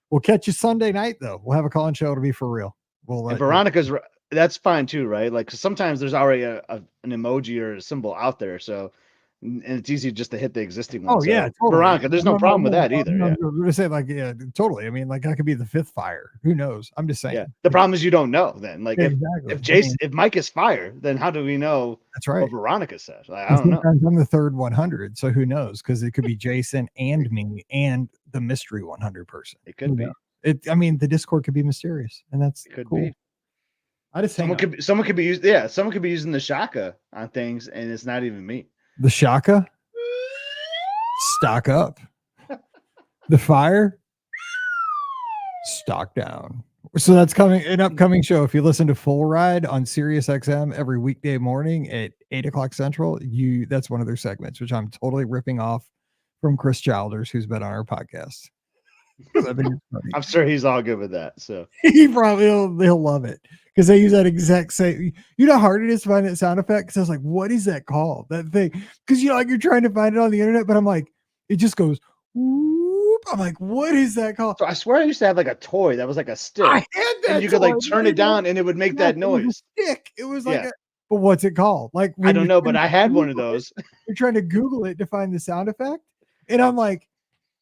A: we'll catch you Sunday night though. We'll have a call-in show. It'll be for real.
B: And Veronica's that's fine too, right? Like, 'cause sometimes there's already an emoji or a symbol out there, so and it's easy just to hit the existing one.
A: Oh, yeah, totally.
B: Veronica, there's no problem with that either.
A: No,
B: Yeah.
A: I'm gonna say like, yeah, totally. I mean, like I could be the fifth fire. Who knows? I'm just saying.
B: Yeah. The problem is you don't know then. Like,
A: exactly.
B: if Jason, if Mike is fire, then how do we know
A: that's right
B: what Veronica says? Like, I don't know.
A: I'm the third 100, so who knows? Because it could be Jason and me and the mystery 100 person.
B: It could be.
A: I mean, the Discord could be mysterious, and that's
B: It could
A: cool.
B: be.
A: I just
B: someone could be someone could be using the shaka on things, and it's not even me.
A: The shaka. Stock up. The fire. Stock down. So that's coming an upcoming show. If you listen to Full Ride on Sirius XM every weekday morning at 8:00 Central, that's one of their segments, which I'm totally ripping off from Chris Childers, who's been on our podcast.
B: I'm sure he's all good with that. So
A: he probably he'll love it because they use that exact same. You know how hard it is to find that sound effect? Because I was like, what is that called? That thing? Because like you're trying to find it on the internet, but I'm like, it just goes whoop. I'm like, what is that called?
B: So I swear I used to have like a toy that was like a stick.
A: I had that.
B: And you could like turn it down and it would make that noise.
A: Stick. It was like but what's it called? Like
B: I don't know, but I had one of those.
A: You're trying to Google it to find the sound effect. And I'm like,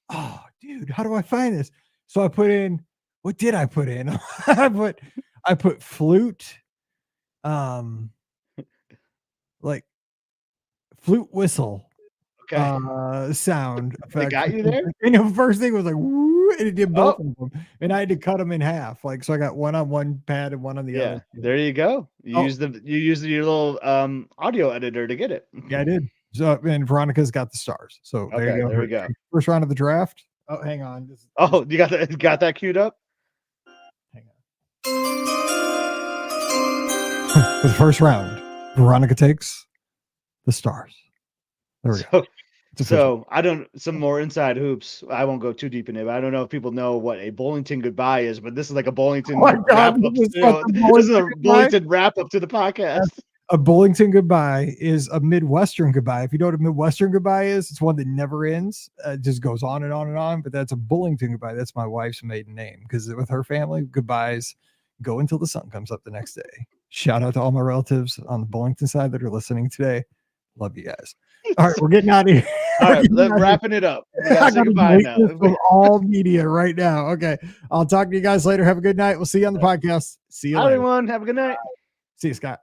A: oh dude, how do I find this? So I put in, what did I put in? I put flute, like flute whistle, sound effect.
B: They got you there?
A: And the first thing was like, woo, and it did both of them. And I had to cut them in half. Like, so I got one on one pad and one on the other.
B: There you go. You use your little audio editor to get it.
A: Yeah, I did. So, and Veronica's got the stars. So there you go.
B: There we go.
A: First round of the draft. Oh, hang on.
B: You got that queued up?
A: Hang on. For the first round, Veronica takes the stars. There we go.
B: So I don't some more inside hoops. I won't go too deep in it, but I don't know if people know what a Bullington goodbye is, but this is like a Bullington wrap up. This is a Bullington wrap up to the podcast.
A: A Bullington goodbye is a Midwestern goodbye. If you know what a Midwestern goodbye is, it's one that never ends. It just goes on and on and on. But that's a Bullington goodbye. That's my wife's maiden name because with her family, goodbyes go until the sun comes up the next day. Shout out to all my relatives on the Bullington side that are listening today. Love you guys. All right, we're getting out of here.
B: All right, wrapping it up. Say goodbye now.
A: From all media right now. Okay, I'll talk to you guys later. Have a good night. We'll see you on the podcast. See you later.
B: Everyone, have a good night.
A: See you, Scott.